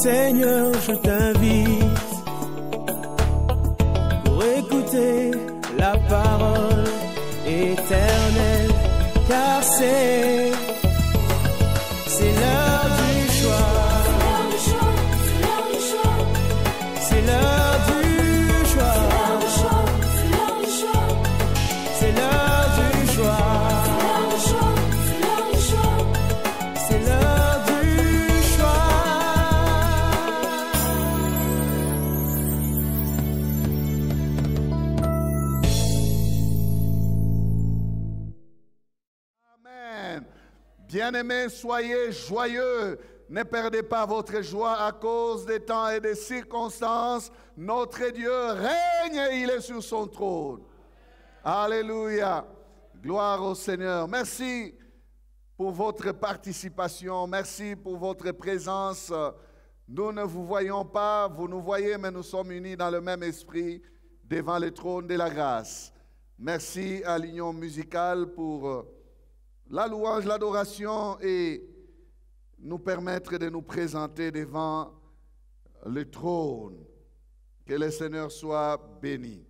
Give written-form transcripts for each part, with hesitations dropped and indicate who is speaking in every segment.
Speaker 1: Seigneur, je t'invite pour écouter la parole éternelle, car c'est l'heure du choix. C'est l'heure du choix. C'est l'heure du choix. C'est l'heure du choix.
Speaker 2: Amen. Bien-aimés, soyez joyeux. Ne perdez pas votre joie à cause des temps et des circonstances. Notre Dieu règne et il est sur son trône. Alléluia. Gloire au Seigneur. Merci pour votre participation. Merci pour votre présence. Nous ne vous voyons pas, vous nous voyez, mais nous sommes unis dans le même esprit devant le trône de la grâce. Merci à l'Union musicale pour la louange, l'adoration et nous permettre de nous présenter devant le trône. Que le Seigneur soit béni.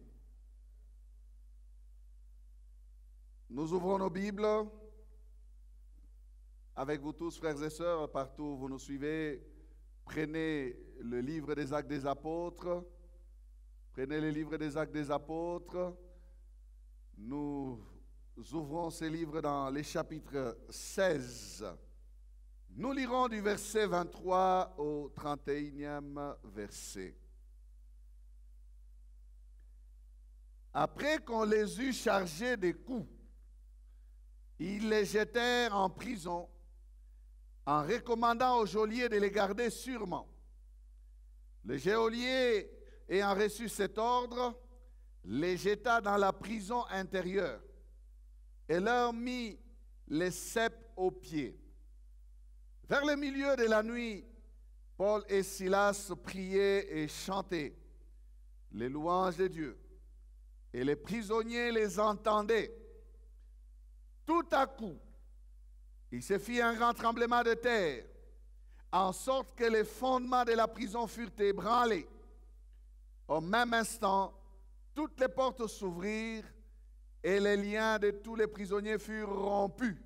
Speaker 2: Nous ouvrons nos Bibles avec vous tous, frères et sœurs, partout où vous nous suivez. Prenez le livre des Actes des Apôtres. Prenez le livre des Actes des Apôtres. Nous ouvrons ces livres dans les chapitres 16. Nous lirons du verset 23 au 31e verset. Après qu'on les eut chargés des coups, ils les jetèrent en prison en recommandant au geôlier de les garder sûrement. Le geôlier, ayant reçu cet ordre, les jeta dans la prison intérieure et leur mit les ceps aux pieds. Vers le milieu de la nuit, Paul et Silas priaient et chantaient les louanges de Dieu. Et les prisonniers les entendaient. Tout à coup, il se fit un grand tremblement de terre, en sorte que les fondements de la prison furent ébranlés. Au même instant, toutes les portes s'ouvrirent et les liens de tous les prisonniers furent rompus.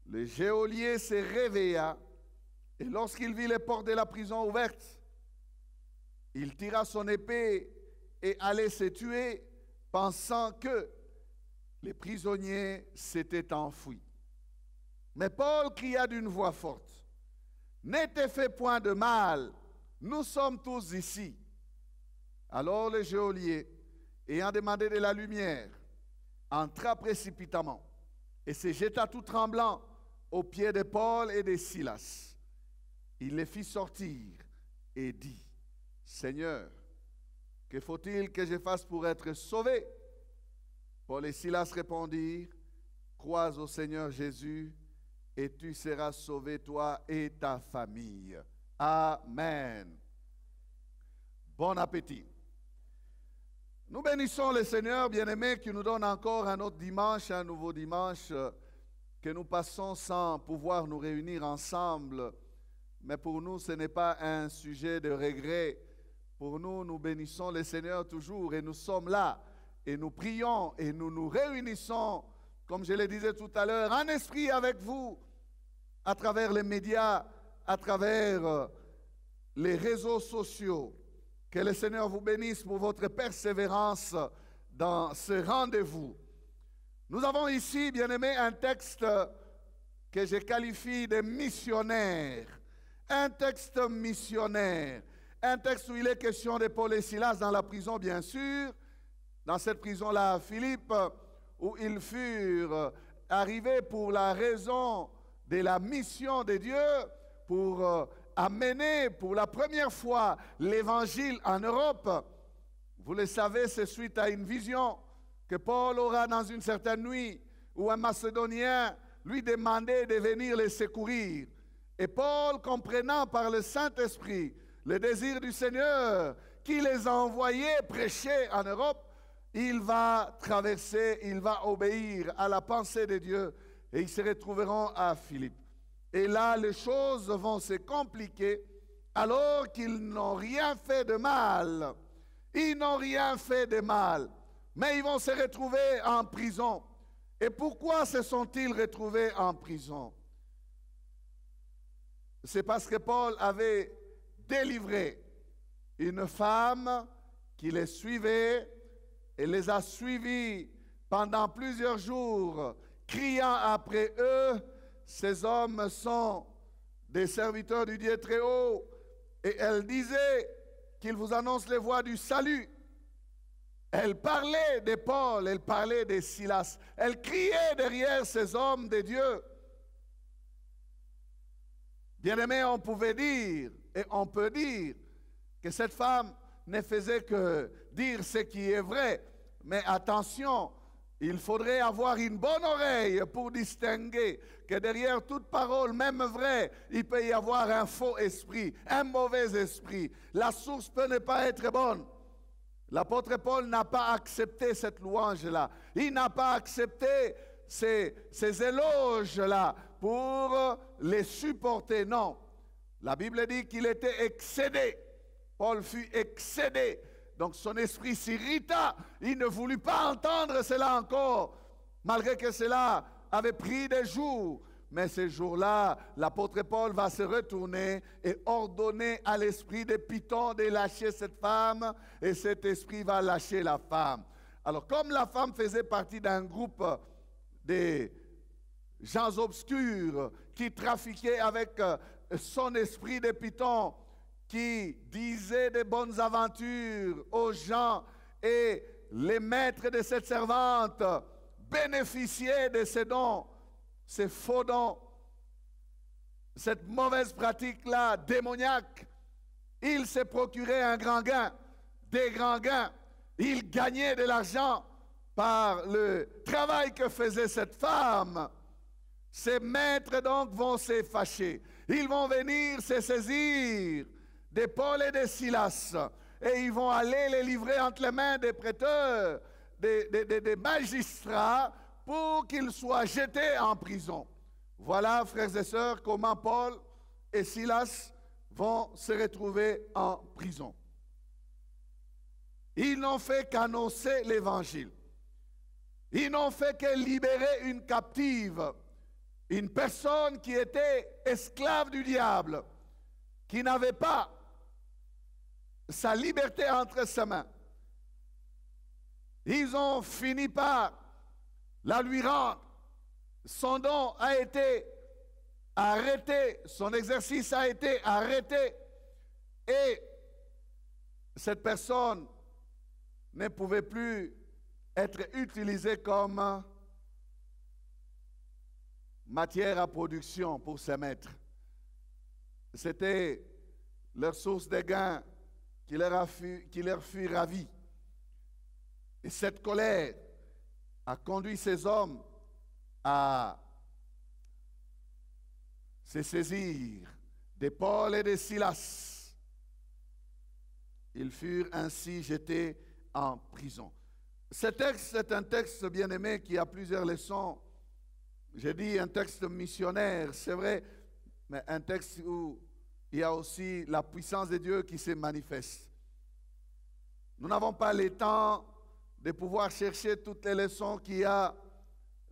Speaker 2: Le geôlier se réveilla et lorsqu'il vit les portes de la prison ouvertes, il tira son épée et allait se tuer, pensant que les prisonniers s'étaient enfuis. Mais Paul cria d'une voix forte, « Ne te fais point de mal, nous sommes tous ici. » Alors le geôlier, ayant demandé de la lumière, entra précipitamment et se jeta tout tremblant aux pieds de Paul et de Silas. Il les fit sortir et dit, « Seigneur, que faut-il que je fasse pour être sauvé? » Paul et Silas répondirent, « Crois au Seigneur Jésus, et tu seras sauvé, toi et ta famille. » Amen. Bon appétit. Nous bénissons le Seigneur, bien-aimé, qui nous donne encore un autre dimanche, un nouveau dimanche, que nous passons sans pouvoir nous réunir ensemble. Mais pour nous, ce n'est pas un sujet de regret. Pour nous, nous bénissons le Seigneur toujours et nous sommes là et nous prions et nous nous réunissons, comme je le disais tout à l'heure, en esprit avec vous, à travers les médias, à travers les réseaux sociaux. Que le Seigneur vous bénisse pour votre persévérance dans ce rendez-vous. Nous avons ici, bien-aimés, un texte que je qualifie de missionnaire. Un texte missionnaire. Un texte où il est question de Paul et Silas dans la prison, bien sûr. Dans cette prison-là à Philippe, où ils furent arrivés pour la raison de la mission de Dieu, pour amener pour la première fois l'évangile en Europe. Vous le savez, c'est suite à une vision que Paul aura dans une certaine nuit, où un Macédonien lui demandait de venir les secourir. Et Paul, comprenant par le Saint-Esprit le désir du Seigneur qui les a envoyés prêcher en Europe, il va traverser, il va obéir à la pensée de Dieu et ils se retrouveront à Philippe. Et là, les choses vont se compliquer alors qu'ils n'ont rien fait de mal. Ils n'ont rien fait de mal, mais ils vont se retrouver en prison. Et pourquoi se sont-ils retrouvés en prison? C'est parce que Paul avait délivré une femme qui les suivait et les a suivis pendant plusieurs jours, criant après eux. Ces hommes sont des serviteurs du Dieu très haut. Et elle disait qu'il vous annonce les voies du salut. Elle parlait de Paul, elle parlait de Silas. Elle criait derrière ces hommes de Dieu. Bien-aimés, on pouvait dire, et on peut dire, que cette femme ne faisait que dire ce qui est vrai. Mais attention, il faudrait avoir une bonne oreille pour distinguer que derrière toute parole, même vraie, il peut y avoir un faux esprit, un mauvais esprit. La source peut ne pas être bonne. L'apôtre Paul n'a pas accepté cette louange-là. Il n'a pas accepté ces éloges-là pour les supporter. Non. La Bible dit qu'il était excédé. Paul fut excédé. Donc son esprit s'irrita. Il ne voulut pas entendre cela encore, malgré que cela avait pris des jours. Mais ces jours-là, l'apôtre Paul va se retourner et ordonner à l'esprit de Python de lâcher cette femme, et cet esprit va lâcher la femme. Alors, comme la femme faisait partie d'un groupe de gens obscurs qui trafiquaient avec son esprit de Python, qui disait de bonnes aventures aux gens, et les maîtres de cette servante bénéficiaient de ces dons, ces faux dons, cette mauvaise pratique-là démoniaque. Il se procurait un grand gain, des grands gains. Il gagnait de l'argent par le travail que faisait cette femme. Ces maîtres donc vont se fâcher. Ils vont venir se saisir de Paul et de Silas, et ils vont aller les livrer entre les mains des prêteurs, des magistrats, pour qu'ils soient jetés en prison. Voilà, frères et sœurs, comment Paul et Silas vont se retrouver en prison. Ils n'ont fait qu'annoncer l'évangile. Ils n'ont fait que libérer une captive, une personne qui était esclave du diable, qui n'avait pas sa liberté entre ses mains. Ils ont fini par la lui rendre. Son don a été arrêté, son exercice a été arrêté, et cette personne ne pouvait plus être utilisée comme matière à production pour ses maîtres. C'était leur source de gain qui leur fut ravie. Et cette colère a conduit ces hommes à se saisir de Paul et de Silas. Ils furent ainsi jetés en prison. Ce texte est un texte bien-aimé qui a plusieurs leçons. J'ai dit un texte missionnaire, c'est vrai, mais un texte où il y a aussi la puissance de Dieu qui se manifeste. Nous n'avons pas le temps de pouvoir chercher toutes les leçons qu'il y a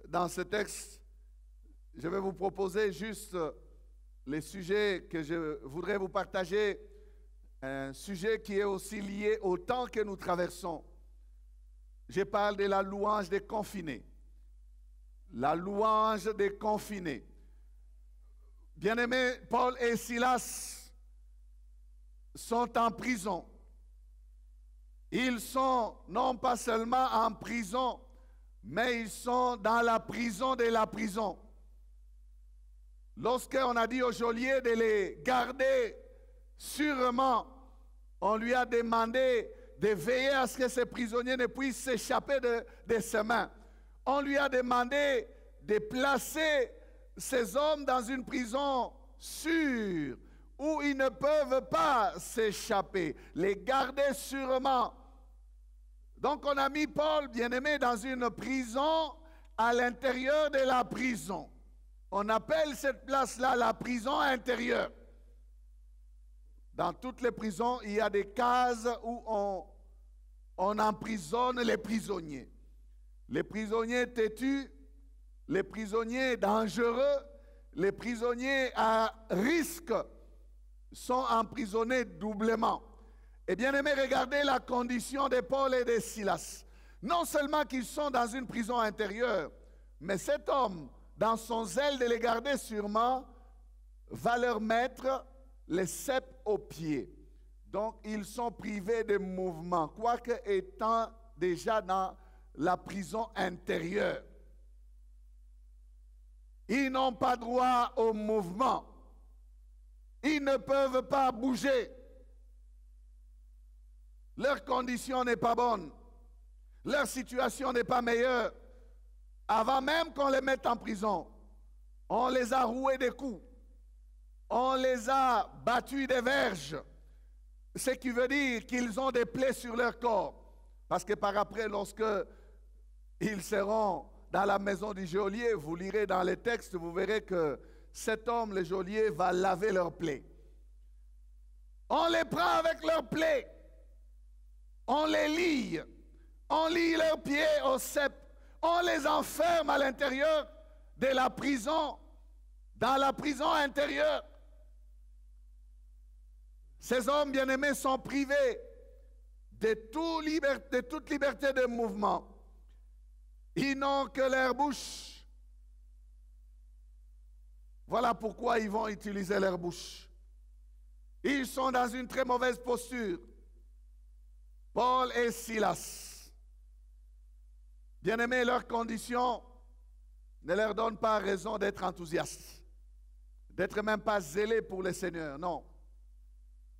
Speaker 2: dans ce texte. Je vais vous proposer juste les sujets que je voudrais vous partager, un sujet qui est aussi lié au temps que nous traversons. Je parle de la louange des confinés. La louange des confinés. Bien-aimés, Paul et Silas sont en prison. Ils sont non pas seulement en prison, mais ils sont dans la prison de la prison. Lorsqu'on a dit au geôlier de les garder sûrement, on lui a demandé de veiller à ce que ces prisonniers ne puissent s'échapper de ses mains. On lui a demandé de placer ces hommes dans une prison sûre, où ils ne peuvent pas s'échapper, les garder sûrement. Donc on a mis Paul, bien-aimé, dans une prison à l'intérieur de la prison. On appelle cette place-là la prison intérieure. Dans toutes les prisons, il y a des cases où on emprisonne les prisonniers. Les prisonniers têtus, les prisonniers dangereux, les prisonniers à risque sont emprisonnés doublement. Et bien aimé, regardez la condition de Paul et de Silas. Non seulement qu'ils sont dans une prison intérieure, mais cet homme, dans son zèle de les garder sûrement, va leur mettre les cèpes aux pieds. Donc, ils sont privés de mouvement, quoique étant déjà dans la prison intérieure. Ils n'ont pas droit au mouvement. Ils ne peuvent pas bouger. Leur condition n'est pas bonne. Leur situation n'est pas meilleure. Avant même qu'on les mette en prison, on les a roués des coups. On les a battus des verges. Ce qui veut dire qu'ils ont des plaies sur leur corps. Parce que par après, lorsque ils seront dans la maison du geôlier, vous lirez dans les textes, vous verrez que cet homme, le geôlier, va laver leurs plaies. On les prend avec leurs plaies. On les lie. On lie leurs pieds au cep. On les enferme à l'intérieur de la prison, dans la prison intérieure. Ces hommes bien-aimés sont privés de toute liberté de mouvement. Ils n'ont que leur bouche. Voilà pourquoi ils vont utiliser leur bouche. Ils sont dans une très mauvaise posture. Paul et Silas. Bien-aimés, leur condition ne leur donne pas raison d'être enthousiastes, d'être même pas zélés pour le Seigneur, non.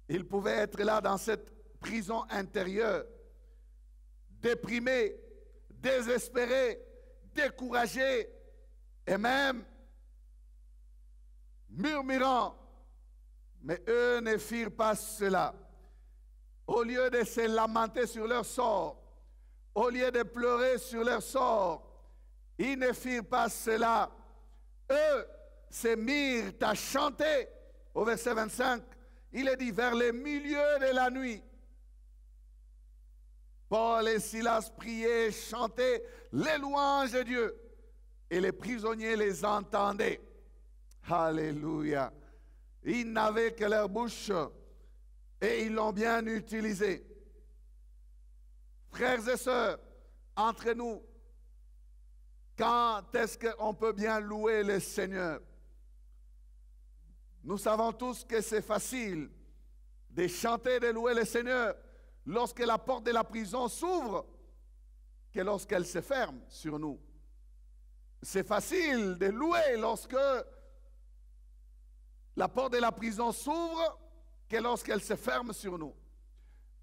Speaker 2: Ils pouvaient être là dans cette prison intérieure, déprimés, désespérés, découragés et même murmurant. Mais eux ne firent pas cela. Au lieu de se lamenter sur leur sort, au lieu de pleurer sur leur sort, ils ne firent pas cela. Eux se mirent à chanter. Au verset 25, il est dit, vers le milieu de la nuit, Paul et Silas priaient, chantaient les louanges de Dieu. Et les prisonniers les entendaient. Alléluia. Ils n'avaient que leur bouche et ils l'ont bien utilisée. Frères et sœurs, entre nous, quand est-ce qu'on peut bien louer le Seigneur? Nous savons tous que c'est facile de chanter, de louer le Seigneur lorsque la porte de la prison s'ouvre que lorsqu'elle se ferme sur nous. C'est facile de louer lorsque la porte de la prison s'ouvre que lorsqu'elle se ferme sur nous.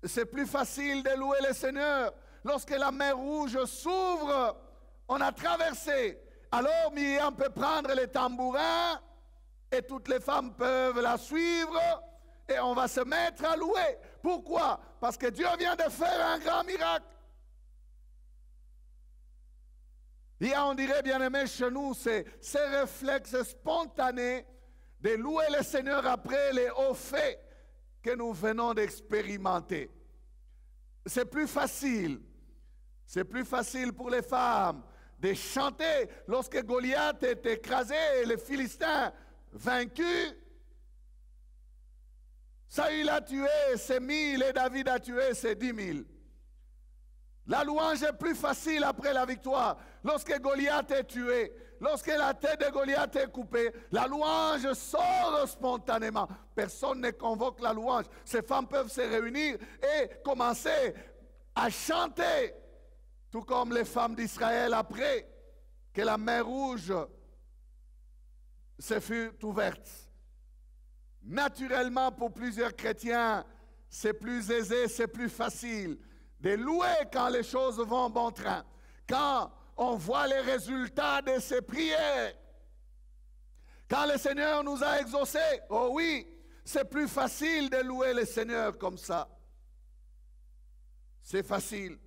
Speaker 2: C'est plus facile de louer le Seigneur lorsque la mer Rouge s'ouvre, on a traversé. Alors Myriam peut prendre les tambourins et toutes les femmes peuvent la suivre et on va se mettre à louer. Pourquoi? Parce que Dieu vient de faire un grand miracle. Il y a, on dirait, bien aimé, chez nous, ces réflexes spontanés de louer le Seigneur après les hauts faits que nous venons d'expérimenter. C'est plus facile. C'est plus facile pour les femmes de chanter lorsque Goliath est écrasé et les Philistins vaincus. Saül a tué ses 1000 et David a tué ses 10 000. La louange est plus facile après la victoire. Lorsque Goliath est tué, lorsque la tête de Goliath est coupée, la louange sort spontanément. Personne ne convoque la louange. Ces femmes peuvent se réunir et commencer à chanter, tout comme les femmes d'Israël après que la mer Rouge se fut ouverte. Naturellement, pour plusieurs chrétiens, c'est plus aisé, c'est plus facile de louer quand les choses vont bon train. Quand on voit les résultats de ces prières. Quand le Seigneur nous a exaucés, oh oui, c'est plus facile de louer le Seigneur comme ça. C'est facile.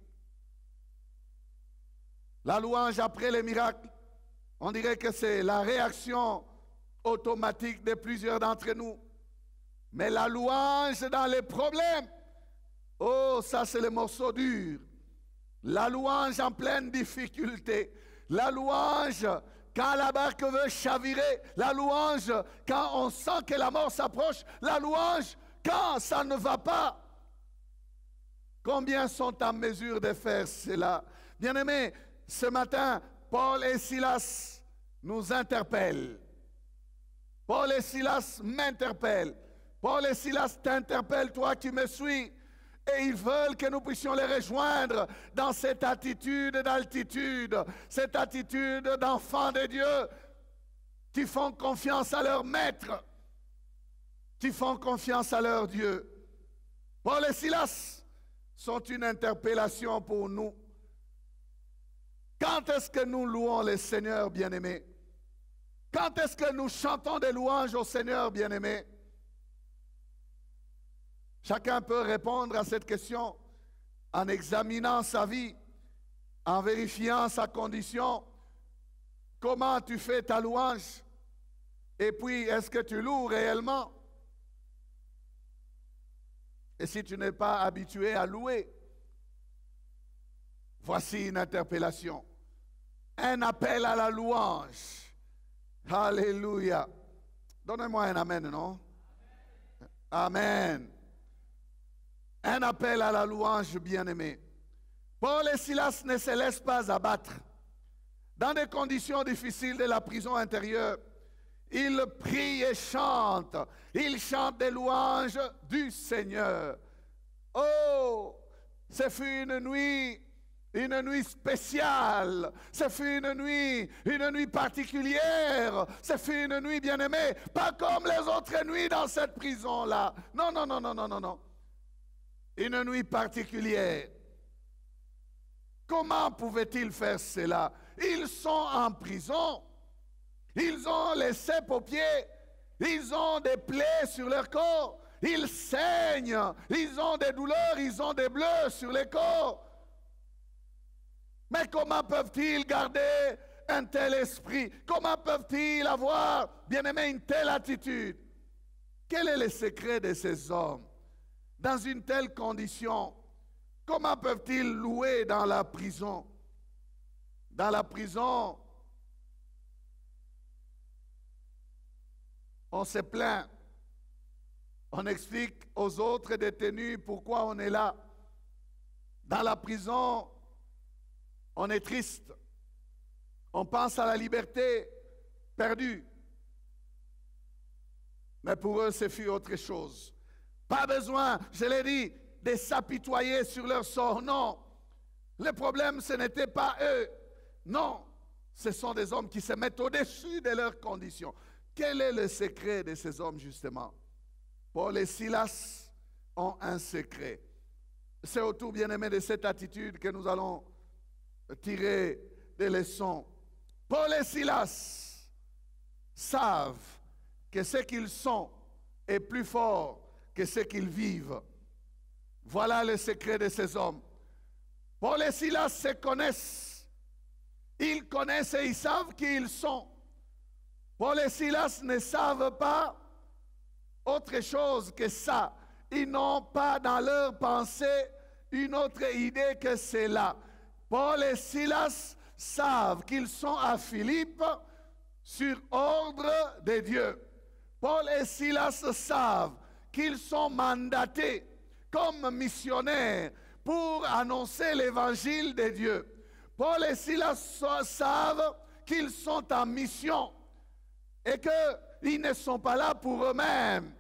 Speaker 2: La louange après les miracles, on dirait que c'est la réaction automatique de plusieurs d'entre nous. Mais la louange dans les problèmes, oh, ça c'est le morceau dur. La louange en pleine difficulté. La louange quand la barque veut chavirer. La louange quand on sent que la mort s'approche. La louange quand ça ne va pas. Combien sont en mesure de faire cela? Bien-aimés, ce matin, Paul et Silas nous interpellent. Paul et Silas m'interpellent. Paul et Silas t'interpellent, toi qui me suis. Et ils veulent que nous puissions les rejoindre dans cette attitude d'altitude, cette attitude d'enfants de Dieu qui font confiance à leur maître, qui font confiance à leur Dieu. Paul et Silas sont une interpellation pour nous. Quand est-ce que nous louons le Seigneur bien-aimé? Quand est-ce que nous chantons des louanges au Seigneur bien-aimé? Chacun peut répondre à cette question en examinant sa vie, en vérifiant sa condition. Comment tu fais ta louange? Et puis, est-ce que tu loues réellement? Et si tu n'es pas habitué à louer, voici une interpellation, un appel à la louange. Alléluia. Donnez-moi un amen, non? Amen. Un appel à la louange bien-aimé. Paul et Silas ne se laissent pas abattre. Dans des conditions difficiles de la prison intérieure, ils prient et chantent. Ils chantent des louanges du Seigneur. Oh, ce fut une nuit spéciale. Ce fut une nuit particulière. Ce fut une nuit bien-aimée, pas comme les autres nuits dans cette prison-là. Non, non, non, non, non, non, non. Une nuit particulière. Comment pouvaient-ils faire cela? Ils sont en prison. Ils ont les cèpes aux pieds. Ils ont des plaies sur leur corps. Ils saignent. Ils ont des douleurs. Ils ont des bleus sur les corps. Mais comment peuvent-ils garder un tel esprit? Comment peuvent-ils avoir, bien-aimé, une telle attitude? Quel est le secret de ces hommes? Dans une telle condition, comment peuvent-ils louer dans la prison? Dans la prison, on se plaint. On explique aux autres détenus pourquoi on est là. Dans la prison, on est triste. On pense à la liberté perdue. Mais pour eux, ce fut autre chose. Pas besoin, je l'ai dit, de s'apitoyer sur leur sort. Non, le problème, ce n'était pas eux. Non, ce sont des hommes qui se mettent au-dessus de leurs conditions. Quel est le secret de ces hommes, justement? Paul et Silas ont un secret. C'est autour, bien-aimé, de cette attitude que nous allons tirer des leçons. Paul et Silas savent que ce qu'ils sont est plus fort que ce qu'ils vivent. Voilà le secret de ces hommes. Paul et Silas se connaissent. Ils connaissent et ils savent qui ils sont. Paul et Silas ne savent pas autre chose que ça. Ils n'ont pas dans leur pensée une autre idée que cela. Paul et Silas savent qu'ils sont à Philippe sur ordre de Dieu. Paul et Silas savent qu'ils sont mandatés comme missionnaires pour annoncer l'évangile de Dieu. Paul et Silas savent qu'ils sont en mission et qu'ils ne sont pas là pour eux-mêmes.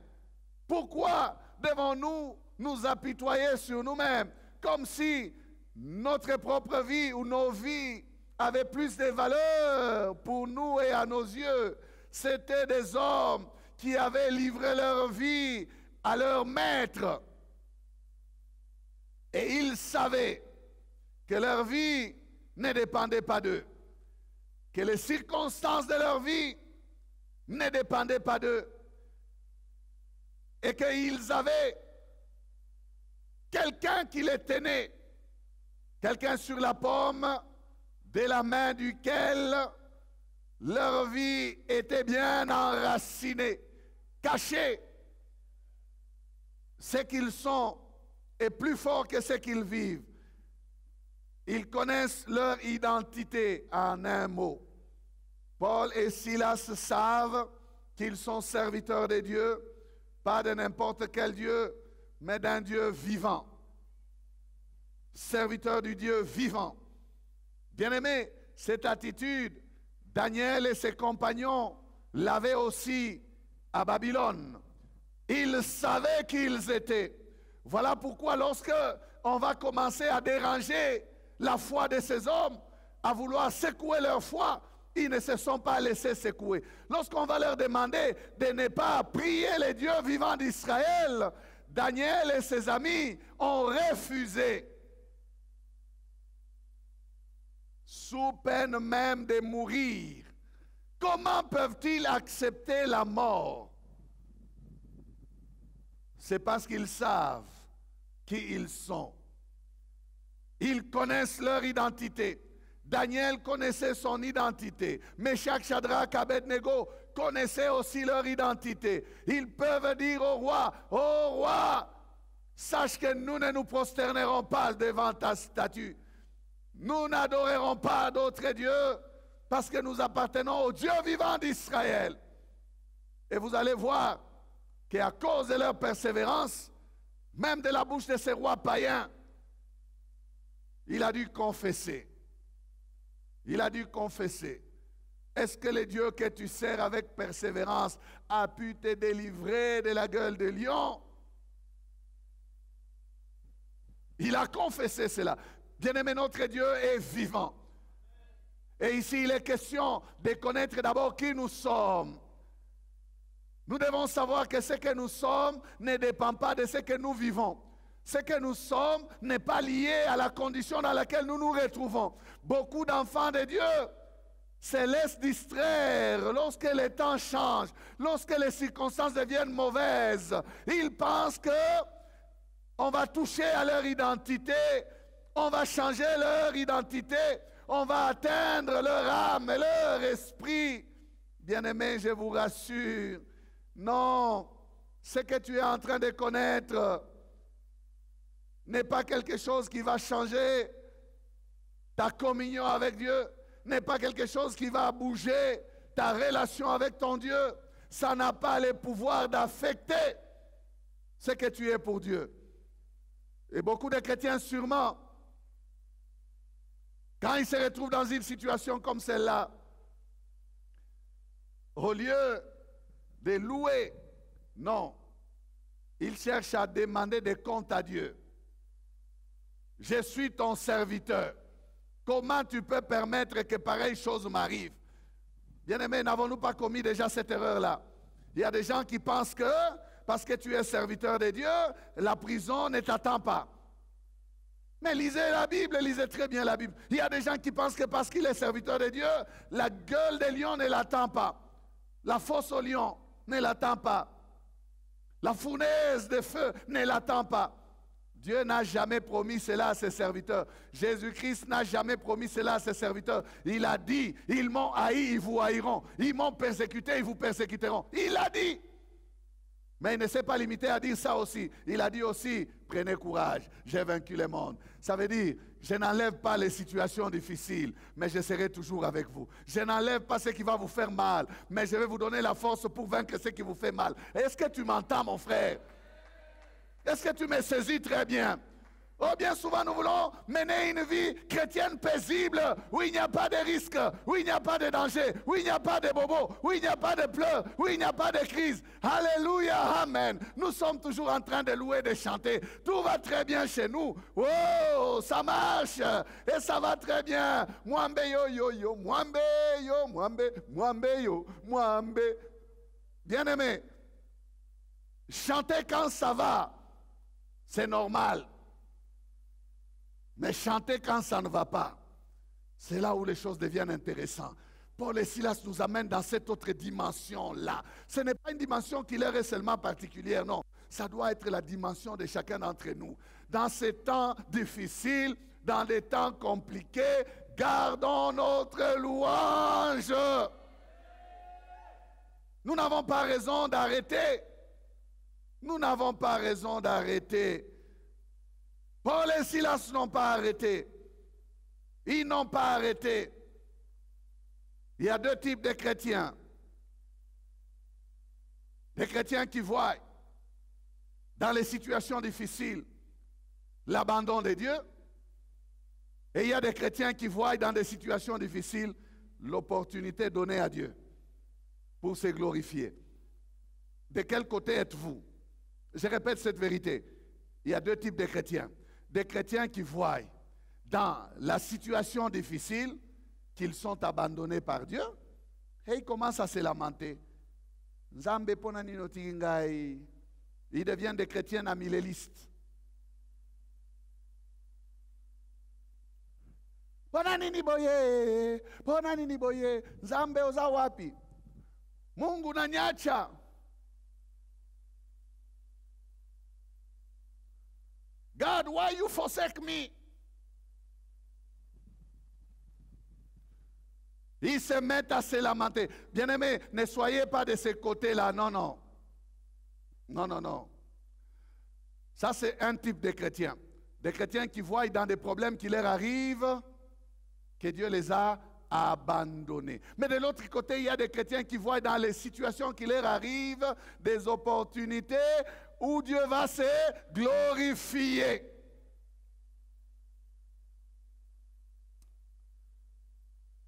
Speaker 2: Pourquoi devons-nous nous apitoyer sur nous-mêmes comme si notre propre vie ou nos vies avaient plus de valeur pour nous et à nos yeux? C'étaient des hommes qui avaient livré leur vie à leur maître. Et ils savaient que leur vie ne dépendait pas d'eux, que les circonstances de leur vie ne dépendaient pas d'eux, et qu'ils avaient quelqu'un qui les tenait, quelqu'un sur la paume de la main duquel leur vie était bien enracinée, cachée. Ce qu'ils sont est plus fort que ce qu'ils vivent. Ils connaissent leur identité en un mot. Paul et Silas savent qu'ils sont serviteurs de Dieu, pas de n'importe quel Dieu, mais d'un Dieu vivant. Serviteurs du Dieu vivant. Bien-aimés, cette attitude, Daniel et ses compagnons l'avaient aussi à Babylone. Ils savaient qui ils étaient. Voilà pourquoi lorsque on va commencer à déranger la foi de ces hommes, à vouloir secouer leur foi, ils ne se sont pas laissés secouer. Lorsqu'on va leur demander de ne pas prier les dieux vivants d'Israël, Daniel et ses amis ont refusé. Sous peine même de mourir. Comment peuvent-ils accepter la mort? C'est parce qu'ils savent qui ils sont. Ils connaissent leur identité. Daniel connaissait son identité. Meshach, Shadrach, Abednego connaissaient aussi leur identité. Ils peuvent dire au roi, sache que nous ne nous prosternerons pas devant ta statue. Nous n'adorerons pas d'autres dieux parce que nous appartenons au Dieu vivant d'Israël. Et vous allez voir qu'à cause de leur persévérance, même de la bouche de ces rois païens, il a dû confesser. Il a dû confesser. Est-ce que le Dieu que tu sers avec persévérance a pu te délivrer de la gueule de lion? Il a confessé cela. Bien-aimé, notre Dieu est vivant. Et ici, il est question de connaître d'abord qui nous sommes. Nous devons savoir que ce que nous sommes ne dépend pas de ce que nous vivons. Ce que nous sommes n'est pas lié à la condition dans laquelle nous nous retrouvons. Beaucoup d'enfants de Dieu se laissent distraire lorsque les temps changent, lorsque les circonstances deviennent mauvaises. Ils pensent qu'on va toucher à leur identité, on va changer leur identité, on va atteindre leur âme et leur esprit. Bien-aimés, je vous rassure, non, ce que tu es en train de connaître n'est pas quelque chose qui va changer ta communion avec Dieu, n'est pas quelque chose qui va bouger ta relation avec ton Dieu. Ça n'a pas le pouvoir d'affecter ce que tu es pour Dieu. Et beaucoup de chrétiens sûrement, quand ils se retrouvent dans une situation comme celle-là, au lieu de louer, non, ils cherchent à demander des comptes à Dieu. Je suis ton serviteur. Comment tu peux permettre que pareille chose m'arrive? Bien-aimés, n'avons-nous pas commis déjà cette erreur-là? Il y a des gens qui pensent que parce que tu es serviteur de Dieu, la prison ne t'attend pas. Mais lisez la Bible, lisez très bien la Bible. Il y a des gens qui pensent que parce qu'il est serviteur de Dieu, la gueule des lions ne l'attend pas. La fosse aux lions ne l'attend pas. La fournaise de feu ne l'attend pas. Dieu n'a jamais promis cela à ses serviteurs. Jésus-Christ n'a jamais promis cela à ses serviteurs. Il a dit, ils m'ont haï, ils vous haïront. Ils m'ont persécuté, ils vous persécuteront. Il a dit. Mais il ne s'est pas limité à dire ça aussi. Il a dit aussi, prenez courage, j'ai vaincu le monde. Ça veut dire, je n'enlève pas les situations difficiles, mais je serai toujours avec vous. Je n'enlève pas ce qui va vous faire mal, mais je vais vous donner la force pour vaincre ce qui vous fait mal. Est-ce que tu m'entends, mon frère? Est-ce que tu me saisis très bien? Oh, bien souvent, nous voulons mener une vie chrétienne paisible, où il n'y a pas de risque, où il n'y a pas de danger, où il n'y a pas de bobo, où il n'y a pas de pleurs, où il n'y a pas de crise. Alléluia, amen. Nous sommes toujours en train de louer, de chanter. Tout va très bien chez nous. Oh, ça marche et ça va très bien. Mwambe yo yo yo, mwambe yo, mwambe, mwambe yo, mwambe. Bien-aimé, chanter quand ça va, c'est normal. Mais chanter quand ça ne va pas, c'est là où les choses deviennent intéressantes. Paul et Silas nous amènent dans cette autre dimension-là. Ce n'est pas une dimension qui leur est seulement particulière, non. Ça doit être la dimension de chacun d'entre nous. Dans ces temps difficiles, dans des temps compliqués, gardons notre louange. Nous n'avons pas raison d'arrêter. Nous n'avons pas raison d'arrêter. Paul et Silas n'ont pas arrêté. Ils n'ont pas arrêté. Il y a deux types de chrétiens. Des chrétiens qui voient dans les situations difficiles l'abandon de Dieu. Et il y a des chrétiens qui voient dans des situations difficiles l'opportunité donnée à Dieu pour se glorifier. De quel côté êtes-vous? Je répète cette vérité. Il y a deux types de chrétiens. Des chrétiens qui voient dans la situation difficile qu'ils sont abandonnés par Dieu et ils commencent à se lamenter. Nzambe pona nino tiki ngai. Ils deviennent des chrétiens amillélistes. Pona nini boye, Nzambe oza wapi? Mungu nanyacha. God, why you forsake me? Ils se mettent à se lamenter. Bien-aimés, ne soyez pas de ce côté-là. Non, non. Non, non, non. Ça, c'est un type de chrétiens. Des chrétiens qui voient dans des problèmes qui leur arrivent que Dieu les a abandonnés. Mais de l'autre côté, il y a des chrétiens qui voient dans les situations qui leur arrivent des opportunités où Dieu va se glorifier.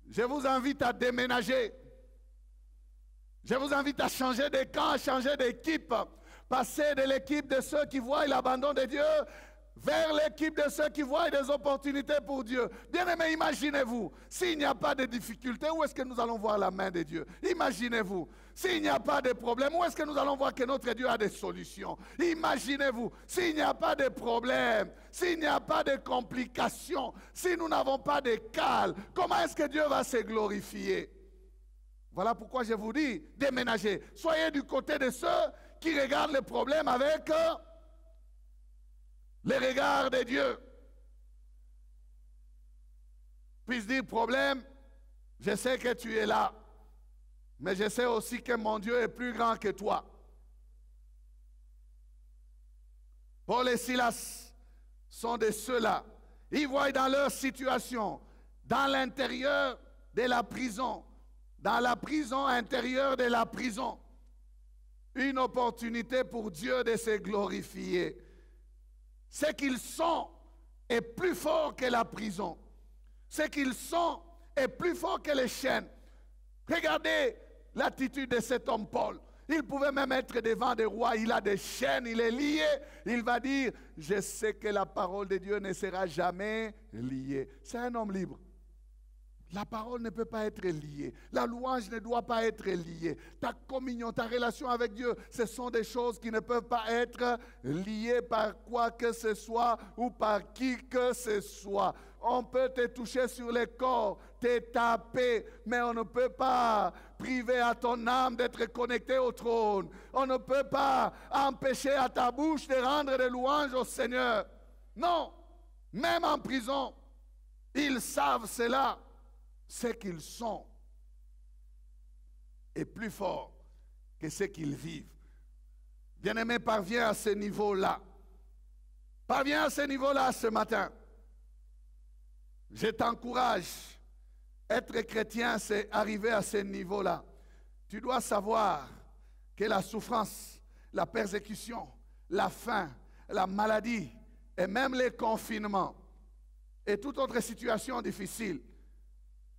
Speaker 2: Je vous invite à déménager. Je vous invite à changer de camp, à changer d'équipe. Passer de l'équipe de ceux qui voient l'abandon de Dieu vers l'équipe de ceux qui voient des opportunités pour Dieu. Bien-aimés, imaginez-vous, s'il n'y a pas de difficultés, où est-ce que nous allons voir la main de Dieu? Imaginez-vous, s'il n'y a pas de problème, où est-ce que nous allons voir que notre Dieu a des solutions? Imaginez-vous, s'il n'y a pas de problème, s'il n'y a pas de complications, si nous n'avons pas de cales, comment est-ce que Dieu va se glorifier? Voilà pourquoi je vous dis, déménagez. Soyez du côté de ceux qui regardent les problèmes avec les regards de Dieu. Puisse dire problème, je sais que tu es là, mais je sais aussi que mon Dieu est plus grand que toi. Paul et Silas sont de ceux-là. Ils voient dans leur situation, dans l'intérieur de la prison, dans la prison intérieure de la prison, une opportunité pour Dieu de se glorifier. Ce qu'ils sont est plus fort que la prison. Ce qu'ils sont est plus fort que les chaînes. Regardez l'attitude de cet homme Paul. Il pouvait même être devant des rois. Il a des chaînes, il est lié. Il va dire, je sais que la parole de Dieu ne sera jamais liée. C'est un homme libre. La parole ne peut pas être liée. La louange ne doit pas être liée. Ta communion, ta relation avec Dieu, ce sont des choses qui ne peuvent pas être liées par quoi que ce soit ou par qui que ce soit. On peut te toucher sur le corps, te taper, mais on ne peut pas priver à ton âme d'être connectée au trône. On ne peut pas empêcher à ta bouche de rendre des louanges au Seigneur. Non, même en prison, ils savent cela. Ce qu'ils sont est plus fort que ce qu'ils vivent. Bien-aimé, parviens à ce niveau-là. Parviens à ce niveau-là ce matin. Je t'encourage. Être chrétien, c'est arriver à ce niveau-là. Tu dois savoir que la souffrance, la persécution, la faim, la maladie et même les confinements et toute autre situation difficile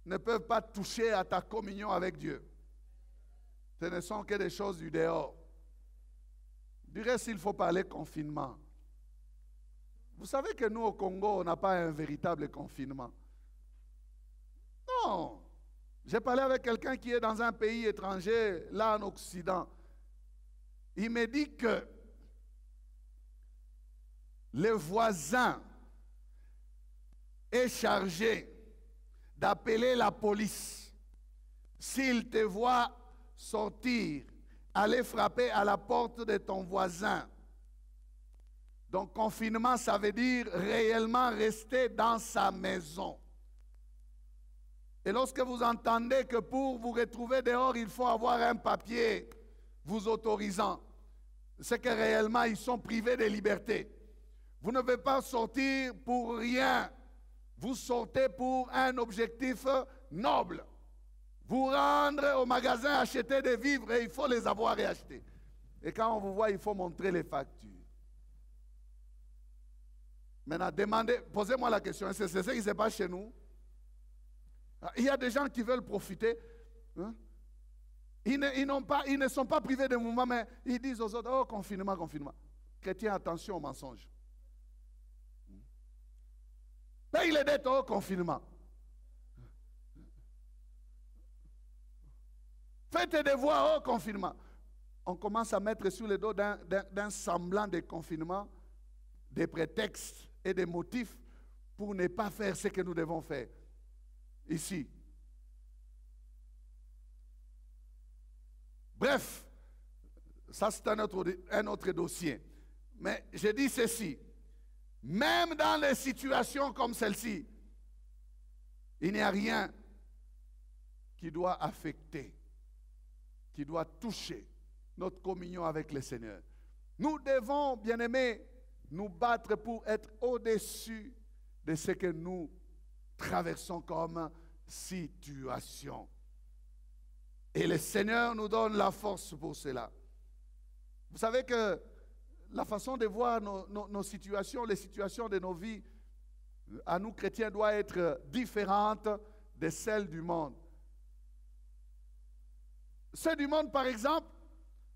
Speaker 2: ne peuvent pas toucher à ta communion avec Dieu. Ce ne sont que des choses du dehors. Je dirais s'il faut parler confinement. Vous savez que nous au Congo, on n'a pas un véritable confinement. Non. J'ai parlé avec quelqu'un qui est dans un pays étranger, là en Occident. Il me dit que le voisin est chargé d'appeler la police. S'il te voit sortir, aller frapper à la porte de ton voisin. Donc confinement, ça veut dire réellement rester dans sa maison. Et lorsque vous entendez que pour vous retrouver dehors, il faut avoir un papier vous autorisant, c'est que réellement ils sont privés de liberté. Vous ne pouvez pas sortir pour rien. Vous sortez pour un objectif noble. Vous rendre au magasin, acheter des vivres et il faut les avoir et acheter. Et quand on vous voit, il faut montrer les factures. Maintenant, demandez, posez-moi la question, est-ce que c'est ce qui se passe chez nous? Il y a des gens qui veulent profiter. Hein? Ils ne sont pas privés de mouvement, mais ils disent aux autres, oh, confinement, confinement. Chrétiens, attention au mensonge. Paye les dettes au confinement. Faites tes devoirs au confinement. On commence à mettre sur le dos d'un semblant de confinement des prétextes et des motifs pour ne pas faire ce que nous devons faire ici. Bref, ça c'est un autre dossier. Mais je dis ceci, même dans les situations comme celle-ci, il n'y a rien qui doit affecter, qui doit toucher notre communion avec le Seigneur. Nous devons, bien-aimés, nous battre pour être au-dessus de ce que nous traversons comme situation. Et le Seigneur nous donne la force pour cela. Vous savez que la façon de voir nos situations, les situations de nos vies, à nous chrétiens, doit être différente de celles du monde. Ceux du monde, par exemple,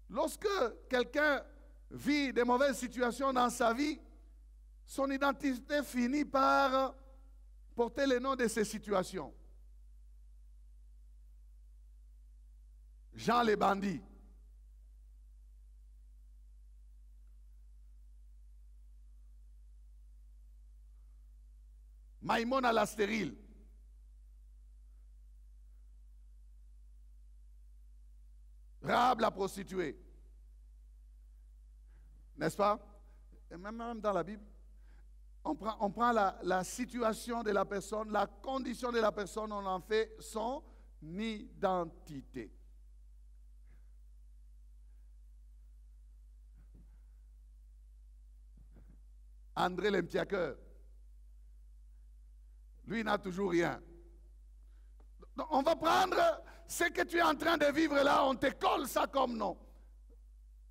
Speaker 2: lorsque quelqu'un vit de mauvaises situations dans sa vie, son identité finit par porter le nom de ces situations. Jean les bandits. Maïmon à la stérile. Rahab la prostituée. N'est-ce pas? Et même dans la Bible, on prend la situation de la personne, la condition de la personne, on en fait son identité. André Lempiaqueur, lui n'a toujours rien. Donc, on va prendre ce que tu es en train de vivre là, on te colle ça comme nom.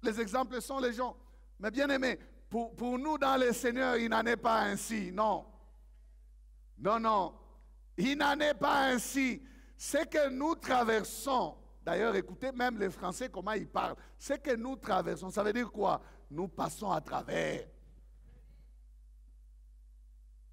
Speaker 2: Les exemples sont les gens. Mais bien aimé, pour nous dans le Seigneur, il n'en est pas ainsi, non. Non, non, il n'en est pas ainsi. Ce que nous traversons, d'ailleurs, écoutez même les Français comment ils parlent. Ce que nous traversons, ça veut dire quoi? Nous passons à travers.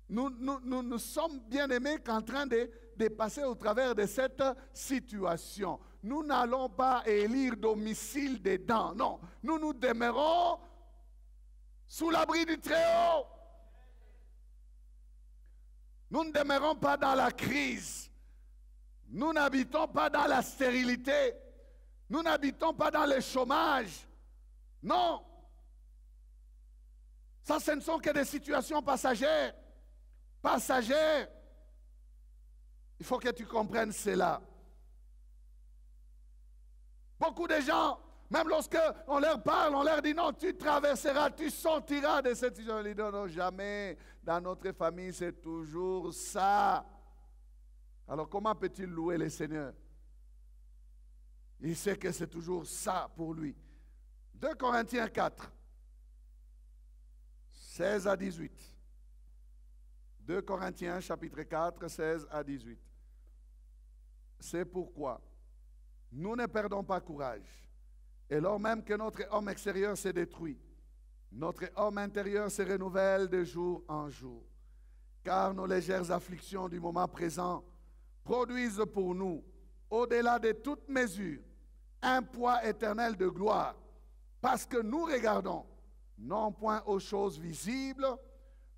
Speaker 2: Nous sommes bien aimés qu'en train de passer au travers de cette situation. Nous n'allons pas élire domicile dedans, non. Nous demeurons sous l'abri du Très-Haut. Nous ne demeurons pas dans la crise. Nous n'habitons pas dans la stérilité. Nous n'habitons pas dans le chômage. Non. Ça, ce ne sont que des situations passagères. Passagères. Il faut que tu comprennes cela. Beaucoup de gens, même lorsqu'on leur parle, on leur dit non, tu traverseras, tu sortiras de cette situation. Ils disent non, jamais. Dans notre famille, c'est toujours ça. Alors comment peut-il louer le Seigneur? Il sait que c'est toujours ça pour lui. 2 Corinthiens 4, 16 à 18. 2 Corinthiens chapitre 4, 16 à 18. C'est pourquoi nous ne perdons pas courage. Et lors même que notre homme extérieur se détruit, notre homme intérieur se renouvelle de jour en jour. Car nos légères afflictions du moment présent produisent pour nous, au-delà de toute mesure, un poids éternel de gloire. Parce que nous regardons, non point aux choses visibles,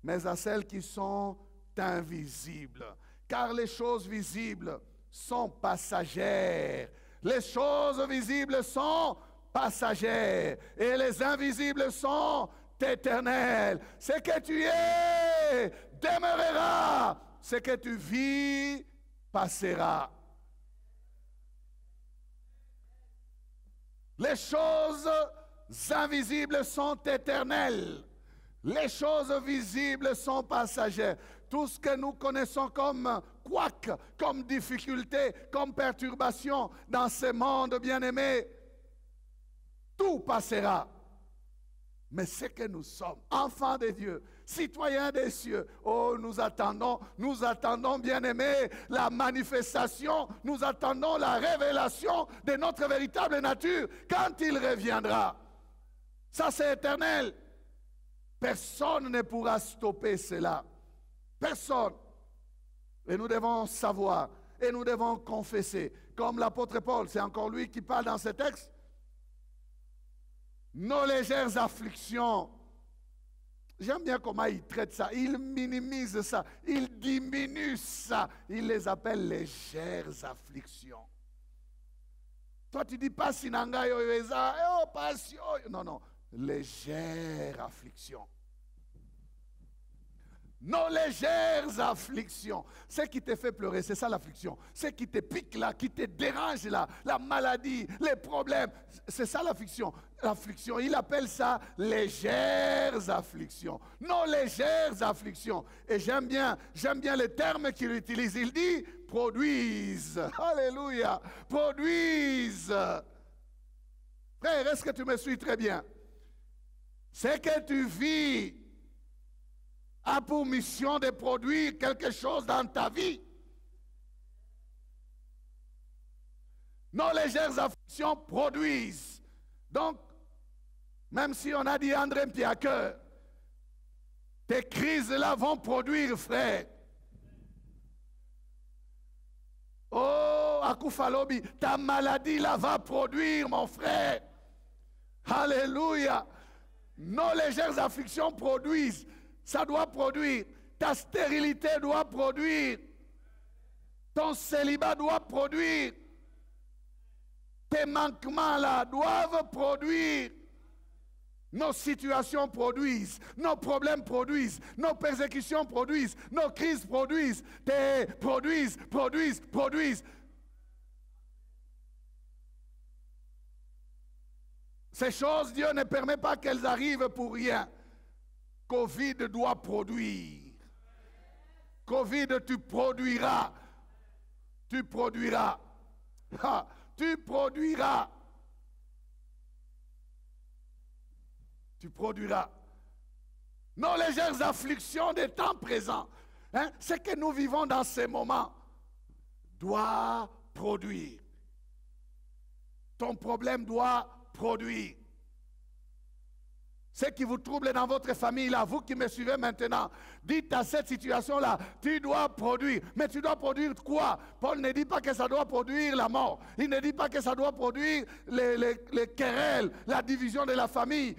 Speaker 2: mais à celles qui sont invisibles. Car les choses visibles sont passagères. Les choses visibles sont passagères. Et les invisibles sont éternelles. Ce que tu es demeurera. Ce que tu vis passera. Les choses invisibles sont éternelles. Les choses visibles sont passagères. Tout ce que nous connaissons comme couac, comme difficulté, comme perturbation dans ce monde bien-aimé, tout passera. Mais ce que nous sommes, enfants de Dieu, citoyens des cieux, oh, nous attendons, bien-aimés, la manifestation, nous attendons la révélation de notre véritable nature quand il reviendra. Ça, c'est éternel. Personne ne pourra stopper cela. Personne. Et nous devons savoir, et nous devons confesser, comme l'apôtre Paul, c'est encore lui qui parle dans ce texte, nos légères afflictions. J'aime bien comment il traite ça. Il minimise ça. Il diminue ça. Il les appelle légères afflictions. Toi, tu dis pas sinanga yoeza, oh passion. Non, non. Légères afflictions. Nos légères afflictions. Ce qui te fait pleurer, c'est ça l'affliction. Ce qui te pique là, qui te dérange là, la maladie, les problèmes, c'est ça l'affliction. L'affliction, il appelle ça légères afflictions. Nos légères afflictions. Et j'aime bien le terme qu'il utilise. Il dit produisent. Alléluia. Produisent. Frère, est-ce que tu me suis très bien? C'est que tu vis a pour mission de produire quelque chose dans ta vie. Nos légères afflictions produisent. Donc, même si on a dit André Piaqueur, tes crises-là vont produire, frère. Oh, Akufalobi, ta maladie-là va produire, mon frère. Alléluia. Nos légères afflictions produisent. Ça doit produire. Ta stérilité doit produire. Ton célibat doit produire. Tes manquements là doivent produire. Nos situations produisent. Nos problèmes produisent. Nos persécutions produisent. Nos crises produisent. Produisent. Ces choses, Dieu ne permet pas qu'elles arrivent pour rien. Covid doit produire. Covid, tu produiras. Tu produiras. Ha, tu produiras. Tu produiras. Nos légères afflictions des temps présents, hein, ce que nous vivons dans ces moments, doit produire. Ton problème doit produire. Ce qui vous trouble dans votre famille, là, vous qui me suivez maintenant, dites à cette situation-là, tu dois produire. Mais tu dois produire quoi? Paul ne dit pas que ça doit produire la mort. Il ne dit pas que ça doit produire les querelles, la division de la famille,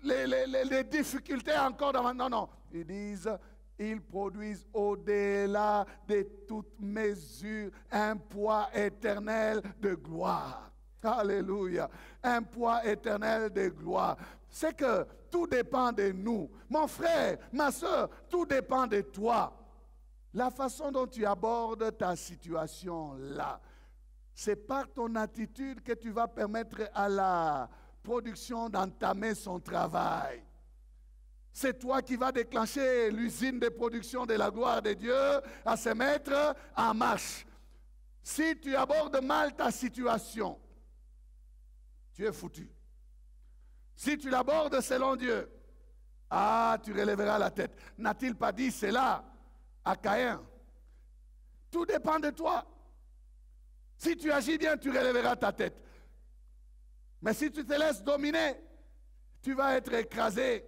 Speaker 2: les difficultés encore. Non. Ils disent, ils produisent au-delà de toute mesure un poids éternel de gloire. Alléluia. Un poids éternel de gloire. C'est que tout dépend de nous. Mon frère, ma soeur, tout dépend de toi. La façon dont tu abordes ta situation là, c'est par ton attitude que tu vas permettre à la production d'entamer son travail. C'est toi qui vas déclencher l'usine de production de la gloire de Dieu à se mettre en marche. Si tu abordes mal ta situation, tu es foutu. Si tu l'abordes selon Dieu, tu relèveras la tête. N'a-t-il pas dit cela à Caïn? Tout dépend de toi. Si tu agis bien, tu relèveras ta tête. Mais si tu te laisses dominer, tu vas être écrasé.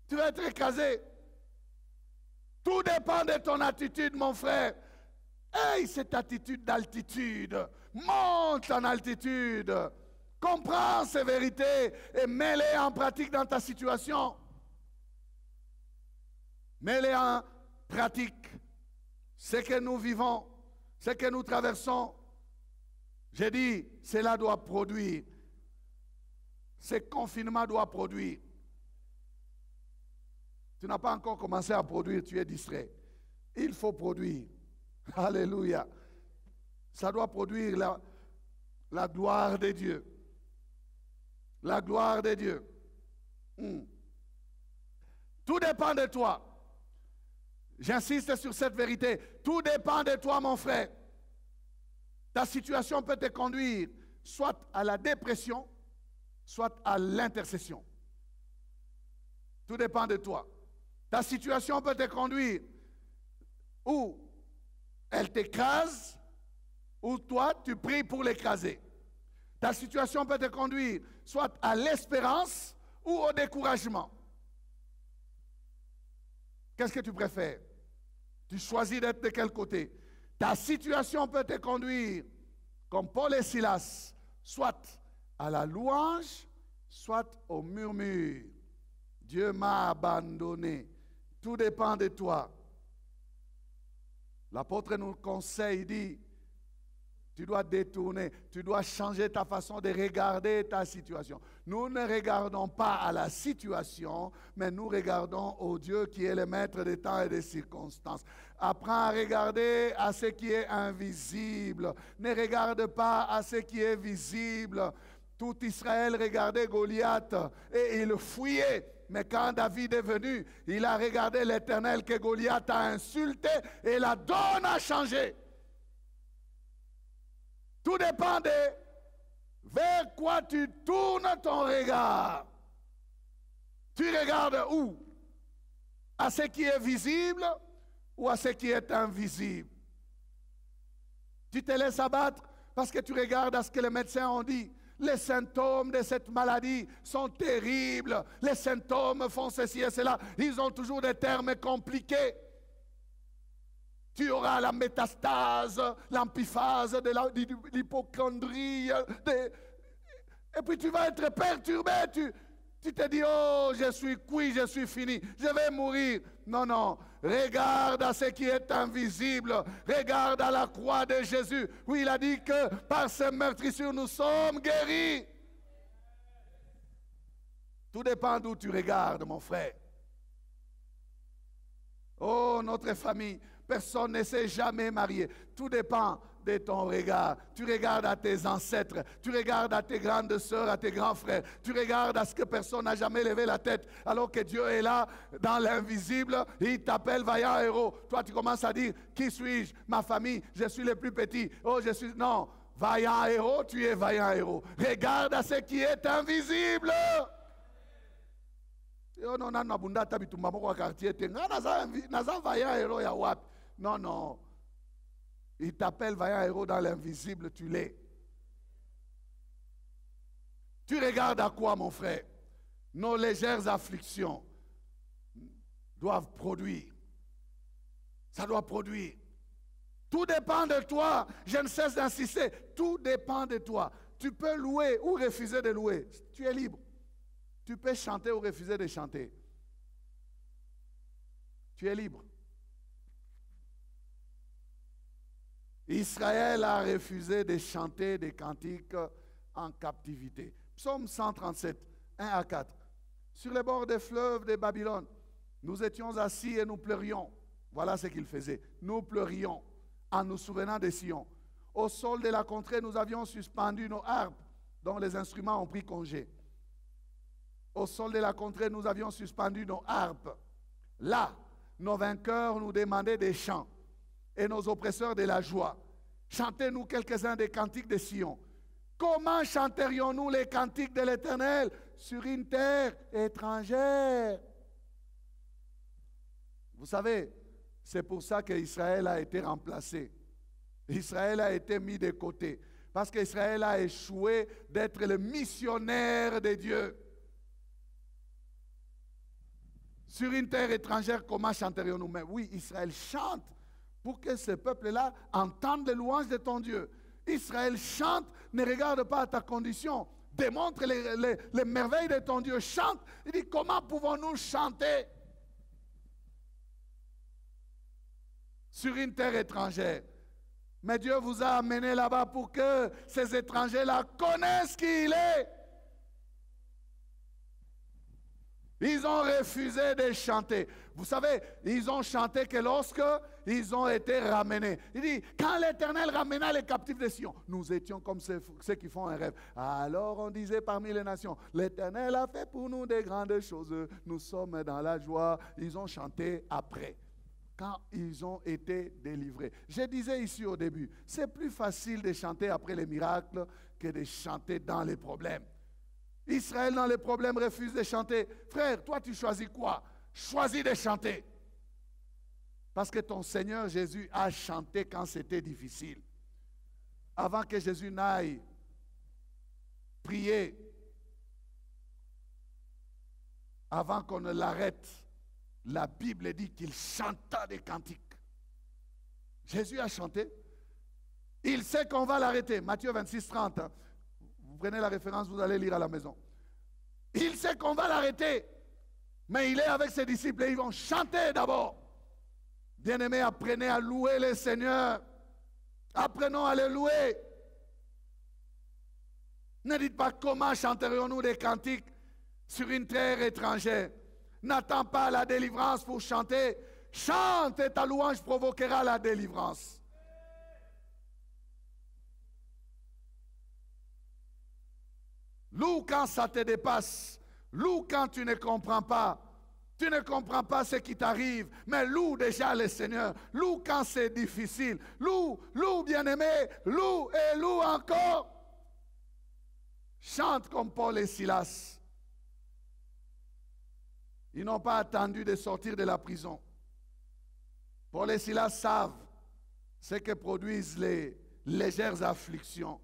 Speaker 2: Tu vas être écrasé. Tout dépend de ton attitude, mon frère. Hey, cette attitude d'altitude. Monte en altitude. Comprends ces vérités et mets-les en pratique dans ta situation. Mets-les en pratique. Ce que nous vivons, ce que nous traversons, j'ai dit, cela doit produire. Ce confinement doit produire. Tu n'as pas encore commencé à produire, tu es distrait. Il faut produire. Alléluia. Ça doit produire La gloire de Dieu. La gloire de Dieu. Tout dépend de toi. J'insiste sur cette vérité. Tout dépend de toi, mon frère. Ta situation peut te conduire soit à la dépression, soit à l'intercession. Tout dépend de toi. Ta situation peut te conduire ou elle t'écrase, ou toi, tu pries pour l'écraser. Ta situation peut te conduire soit à l'espérance ou au découragement. Qu'est-ce que tu préfères? Tu choisis d'être de quel côté? Ta situation peut te conduire, comme Paul et Silas, soit à la louange, soit au murmure. Dieu m'a abandonné. Tout dépend de toi. L'apôtre nous conseille, il dit, tu dois détourner, tu dois changer ta façon de regarder ta situation. Nous ne regardons pas à la situation, mais nous regardons au Dieu qui est le maître des temps et des circonstances. Apprends à regarder à ce qui est invisible. Ne regarde pas à ce qui est visible. Tout Israël regardait Goliath et il fuyait. Mais quand David est venu, il a regardé l'Éternel que Goliath a insulté et la donne a changé. Tout dépend de vers quoi tu tournes ton regard. Tu regardes où? À ce qui est visible ou à ce qui est invisible? Tu te laisses abattre parce que tu regardes à ce que les médecins ont dit. Les symptômes de cette maladie sont terribles. Les symptômes font ceci et cela. Ils ont toujours des termes compliqués. Tu auras la métastase, l'amphipase, de l'hypochondrie. Et puis tu vas être perturbé. Tu te dis, oh, je suis cuit, je suis fini, je vais mourir. Non, non. Regarde à ce qui est invisible. Regarde à la croix de Jésus. Oui, il a dit que par ses meurtrissures, nous sommes guéris. Tout dépend d'où tu regardes, mon frère. Oh, notre famille, personne ne s'est jamais marié. Tout dépend de ton regard. Tu regardes à tes ancêtres, tu regardes à tes grandes sœurs, à tes grands frères, tu regardes à ce que personne n'a jamais levé la tête, alors que Dieu est là, dans l'invisible, et il t'appelle vaillant héros. Toi, tu commences à dire, qui suis-je? Ma famille, je suis le plus petit. Oh, je suis... Non, vaillant héros, tu es vaillant héros. Regarde à ce qui est invisible. Non, non. Il t'appelle vaillant héros dans l'invisible, tu l'es. Tu regardes à quoi, mon frère? Nos légères afflictions doivent produire. Ça doit produire. Tout dépend de toi. Je ne cesse d'insister. Tout dépend de toi. Tu peux louer ou refuser de louer. Tu es libre. Tu peux chanter ou refuser de chanter. Tu es libre. Israël a refusé de chanter des cantiques en captivité. Psaume 137, 1 à 4. Sur les bords des fleuves de Babylone, nous étions assis et nous pleurions. Voilà ce qu'il faisait. Nous pleurions en nous souvenant de Sion. Au sol de la contrée, nous avions suspendu nos harpes dont les instruments ont pris congé. Au sol de la contrée, nous avions suspendu nos harpes. Là, nos vainqueurs nous demandaient des chants et nos oppresseurs de la joie. Chantez-nous quelques-uns des cantiques de Sion. Comment chanterions-nous les cantiques de l'Éternel sur une terre étrangère? Vous savez, c'est pour ça qu'Israël a été remplacé. Israël a été mis de côté. Parce qu'Israël a échoué d'être le missionnaire de Dieu. Sur une terre étrangère, comment chanterions-nous? Mais oui, Israël chante pour que ce peuple-là entende les louanges de ton Dieu. Israël chante, ne regarde pas à ta condition, démontre les merveilles de ton Dieu, chante. Il dit, comment pouvons-nous chanter sur une terre étrangère? Mais Dieu vous a amené là-bas pour que ces étrangers-là connaissent qui il est. Ils ont refusé de chanter. Vous savez, ils ont chanté que lorsque ils ont été ramenés. Il dit, quand l'Éternel ramena les captifs de Sion, nous étions comme ceux qui font un rêve. Alors on disait parmi les nations, l'Éternel a fait pour nous des grandes choses. Nous sommes dans la joie. Ils ont chanté après, quand ils ont été délivrés. Je disais ici au début, c'est plus facile de chanter après les miracles que de chanter dans les problèmes. Israël, dans les problèmes, refuse de chanter. Frère, toi, tu choisis quoi? Choisis de chanter. Parce que ton Seigneur Jésus a chanté quand c'était difficile. Avant que Jésus n'aille prier, avant qu'on ne l'arrête, la Bible dit qu'il chanta des cantiques. Jésus a chanté. Il sait qu'on va l'arrêter. Matthieu 26, 30. Vous prenez la référence, vous allez lire à la maison. Il sait qu'on va l'arrêter, mais il est avec ses disciples et ils vont chanter d'abord. Bien-aimés, apprenez à louer le Seigneur. Apprenons à le louer. Ne dites pas comment chanterions-nous des cantiques sur une terre étrangère. N'attends pas la délivrance pour chanter. Chante et ta louange provoquera la délivrance. Loue quand ça te dépasse. Loue quand tu ne comprends pas. Tu ne comprends pas ce qui t'arrive. Mais loue déjà le Seigneur. Loue quand c'est difficile. Loue, loue bien-aimé. Loue et loue encore. Chante comme Paul et Silas. Ils n'ont pas attendu de sortir de la prison. Paul et Silas savent ce que produisent les légères afflictions.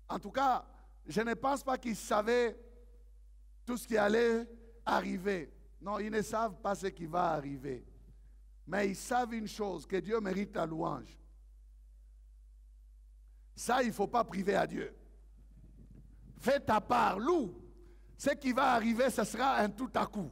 Speaker 2: En tout cas, je ne pense pas qu'ils savaient tout ce qui allait arriver. Non, ils ne savent pas ce qui va arriver. Mais ils savent une chose, que Dieu mérite la louange. Ça, il ne faut pas priver à Dieu. Fais ta part, loue. Ce qui va arriver, ce sera un tout à coup.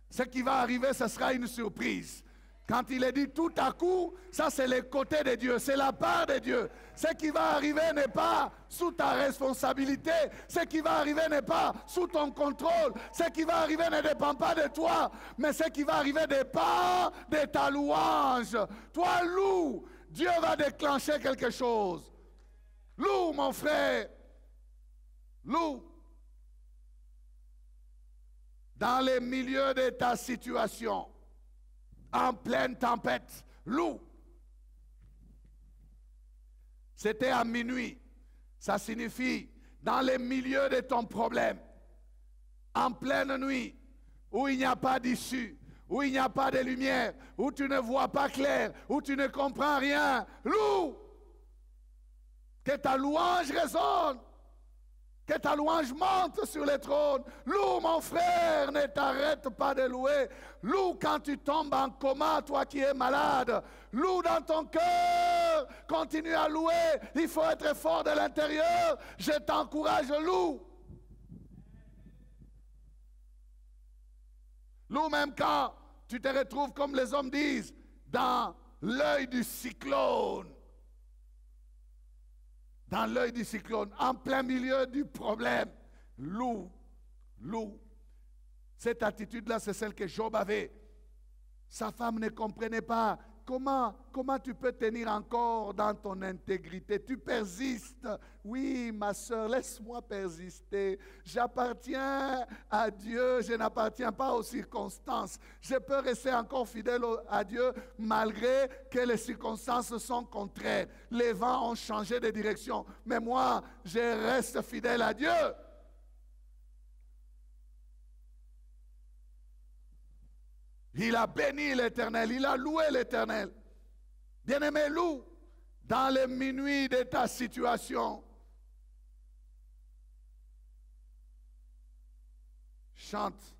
Speaker 2: Ce qui va arriver, ce sera une surprise. Quand il est dit tout à coup, ça c'est le côté de Dieu, c'est la part de Dieu. Ce qui va arriver n'est pas sous ta responsabilité, ce qui va arriver n'est pas sous ton contrôle, ce qui va arriver ne dépend pas de toi, mais ce qui va arriver dépend de ta louange. Toi loue, Dieu va déclencher quelque chose. Loue mon frère, loue. Dans les milieux de ta situation, en pleine tempête, loue. C'était à minuit. Ça signifie dans les milieux de ton problème, en pleine nuit, où il n'y a pas d'issue, où il n'y a pas de lumière, où tu ne vois pas clair, où tu ne comprends rien, loue. Que ta louange résonne. Que ta louange monte sur le trône. Loue mon frère, ne t'arrête pas de louer. Loue quand tu tombes en coma, toi qui es malade. Loue dans ton cœur. Continue à louer. Il faut être fort de l'intérieur. Je t'encourage, loue. Loue même quand tu te retrouves, comme les hommes disent, dans l'œil du cyclone. Dans l'œil du cyclone, en plein milieu du problème. Loue, loue. Cette attitude-là, c'est celle que Job avait. Sa femme ne comprenait pas. Comment tu peux tenir encore dans ton intégrité? Tu persistes. Oui, ma soeur, laisse-moi persister. J'appartiens à Dieu, je n'appartiens pas aux circonstances. Je peux rester encore fidèle à Dieu malgré que les circonstances sont contraires. Les vents ont changé de direction. Mais moi, je reste fidèle à Dieu. Il a béni l'Éternel, il a loué l'Éternel. Bien-aimé, loue dans les minuits de ta situation. Chante,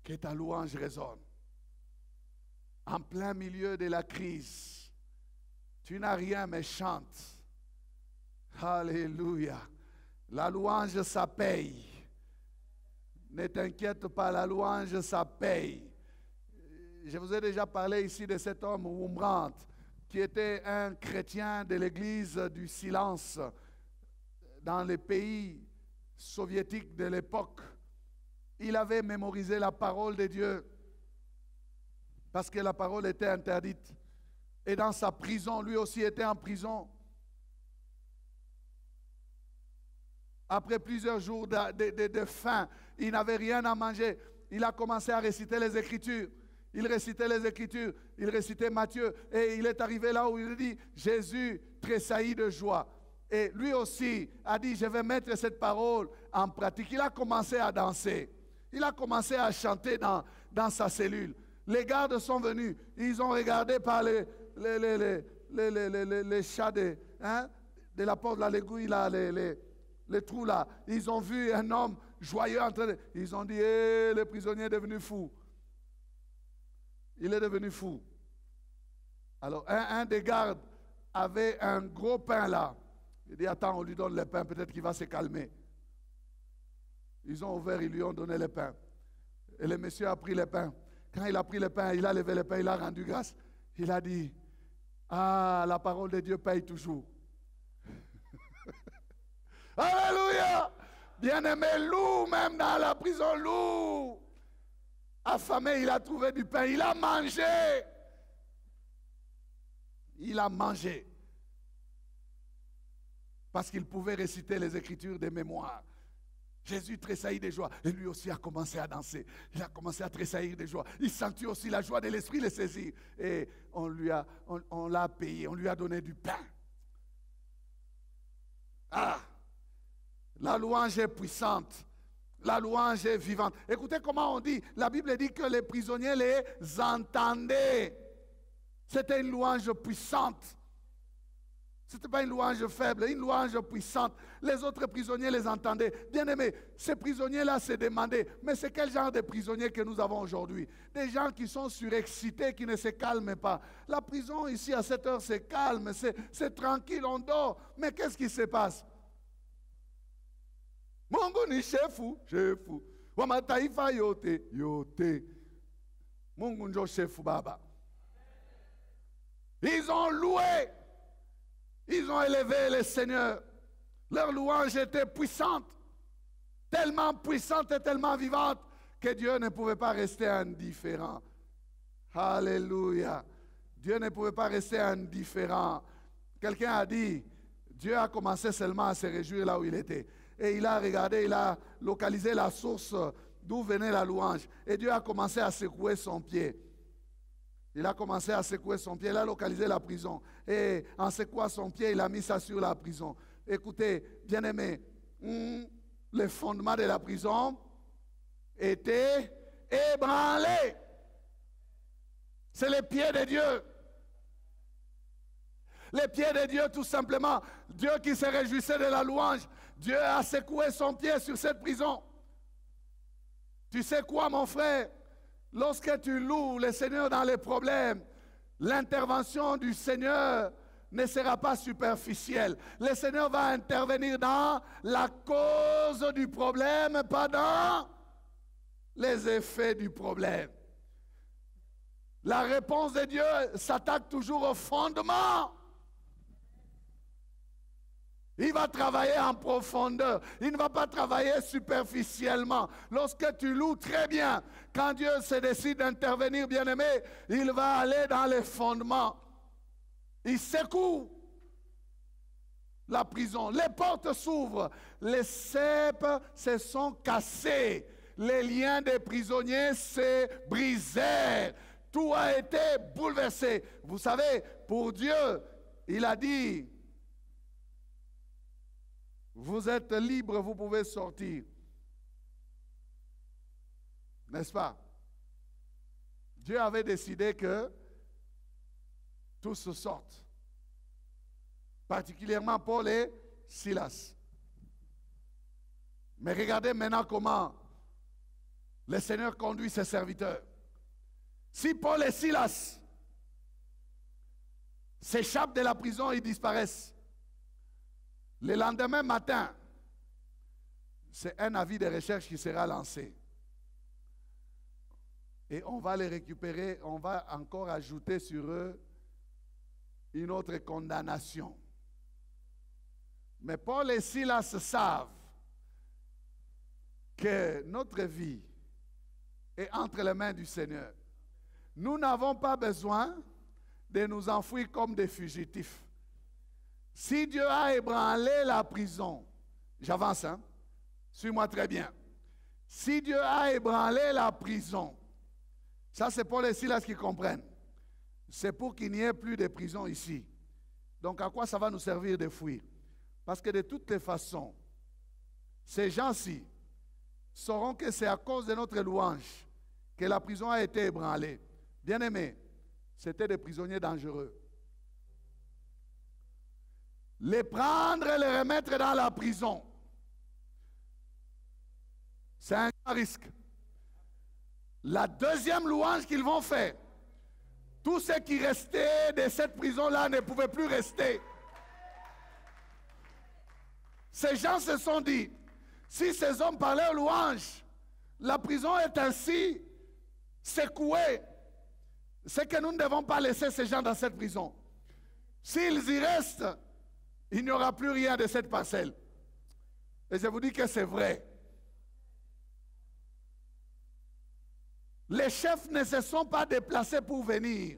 Speaker 2: que ta louange résonne. En plein milieu de la crise, tu n'as rien, mais chante. Alléluia. La louange, ça paye. Ne t'inquiète pas, la louange, ça paye. Je vous ai déjà parlé ici de cet homme, Wurmbrand, qui était un chrétien de l'église du silence dans les pays soviétiques de l'époque. il avait mémorisé la parole de Dieu parce que la parole était interdite. Et dans sa prison, lui aussi était en prison. Après plusieurs jours de faim, il n'avait rien à manger. Il a commencé à réciter les Écritures. Il récitait les Écritures, il récitait Matthieu. Et il est arrivé là où il dit, Jésus tressaillit de joie. Et lui aussi a dit, je vais mettre cette parole en pratique. Il a commencé à danser. Il a commencé à chanter dans sa cellule. Les gardes sont venus. Ils ont regardé par les chats de la porte de la l'aiguille, là, les trous là. Ils ont vu un homme joyeux en train de... Ils ont dit, le prisonnier est devenu fou. Il est devenu fou. Alors, un des gardes avait un gros pain là. Il dit, attends, on lui donne le pain, peut-être qu'il va se calmer. Ils ont ouvert, ils lui ont donné le pain. Et le monsieur a pris le pain. Quand il a pris le pain, il a levé le pain, il a rendu grâce. Il a dit, ah, la parole de Dieu paye toujours. Alléluia! Bien-aimé, loup, même dans la prison, loup. Affamé, il a trouvé du pain, il a mangé. Il a mangé. Parce qu'il pouvait réciter les Écritures de mémoire. Jésus tressaillit de joie. Et lui aussi a commencé à danser. Il a commencé à tressaillir de joie. Il sentit aussi la joie de l'Esprit le saisir. Et on l'a payé, on lui a donné du pain. Ah! La louange est puissante. La louange est vivante. Écoutez comment on dit. La Bible dit que les prisonniers les entendaient. C'était une louange puissante. Ce n'était pas une louange faible, une louange puissante. Les autres prisonniers les entendaient. Bien aimés, ces prisonniers-là se demandaient, mais c'est quel genre de prisonniers que nous avons aujourd'hui? Des gens qui sont surexcités, qui ne se calment pas. La prison ici à cette heure, c'est calme, c'est tranquille, on dort. Mais qu'est-ce qui se passe? Mungu ni chefu. Wa mataifa yote. Mungu njo chefu baba. Ils ont loué. Ils ont élevé le Seigneur. Leur louange était puissante. Tellement puissante et tellement vivante que Dieu ne pouvait pas rester indifférent. Alléluia. Dieu ne pouvait pas rester indifférent. Quelqu'un a dit, Dieu a commencé seulement à se réjouir là où il était. Et il a regardé, il a localisé la source d'où venait la louange. Et Dieu a commencé à secouer son pied. Il a commencé à secouer son pied, il a localisé la prison. Et en secouant son pied, il a mis ça sur la prison. Écoutez, bien-aimés, le fondement de la prison était ébranlé. C'est les pieds de Dieu. Les pieds de Dieu, tout simplement. Dieu qui se réjouissait de la louange. Dieu a secoué son pied sur cette prison. Tu sais quoi, mon frère? Lorsque tu loues le Seigneur dans les problèmes, l'intervention du Seigneur ne sera pas superficielle. Le Seigneur va intervenir dans la cause du problème, pas dans les effets du problème. La réponse de Dieu s'attaque toujours au fondement. Il va travailler en profondeur. Il ne va pas travailler superficiellement. Lorsque tu loues très bien, quand Dieu se décide d'intervenir, bien-aimé, il va aller dans les fondements. Il secoue la prison. Les portes s'ouvrent. Les cèpes se sont cassés. Les liens des prisonniers se brisèrent. Tout a été bouleversé. Vous savez, pour Dieu, il a dit, vous êtes libre, vous pouvez sortir. N'est-ce pas? Dieu avait décidé que tous se sortent. Particulièrement Paul et Silas. Mais regardez maintenant comment le Seigneur conduit ses serviteurs. Si Paul et Silas s'échappent de la prison, ils disparaissent. Le lendemain matin, c'est un avis de recherche qui sera lancé. Et on va les récupérer, on va encore ajouter sur eux une autre condamnation. Mais Paul et Silas savent que notre vie est entre les mains du Seigneur. Nous n'avons pas besoin de nous enfouir comme des fugitifs. Si Dieu a ébranlé la prison, j'avance, hein? Suis-moi très bien. Si Dieu a ébranlé la prison, ça c'est pour les Silas qui comprennent. C'est pour qu'il n'y ait plus de prison ici. Donc à quoi ça va nous servir de fuir? Parce que de toutes les façons, ces gens-ci sauront que c'est à cause de notre louange que la prison a été ébranlée. Bien-aimés, c'était des prisonniers dangereux. Les prendre et les remettre dans la prison, c'est un grand risque. La deuxième louange qu'ils vont faire, tout ce qui restait de cette prison-là ne pouvait plus rester. Ces gens se sont dit, si ces hommes parlaient aux louanges, la prison est ainsi secouée. C'est que nous ne devons pas laisser ces gens dans cette prison. S'ils y restent, il n'y aura plus rien de cette parcelle. Et je vous dis que c'est vrai. Les chefs ne se sont pas déplacés pour venir.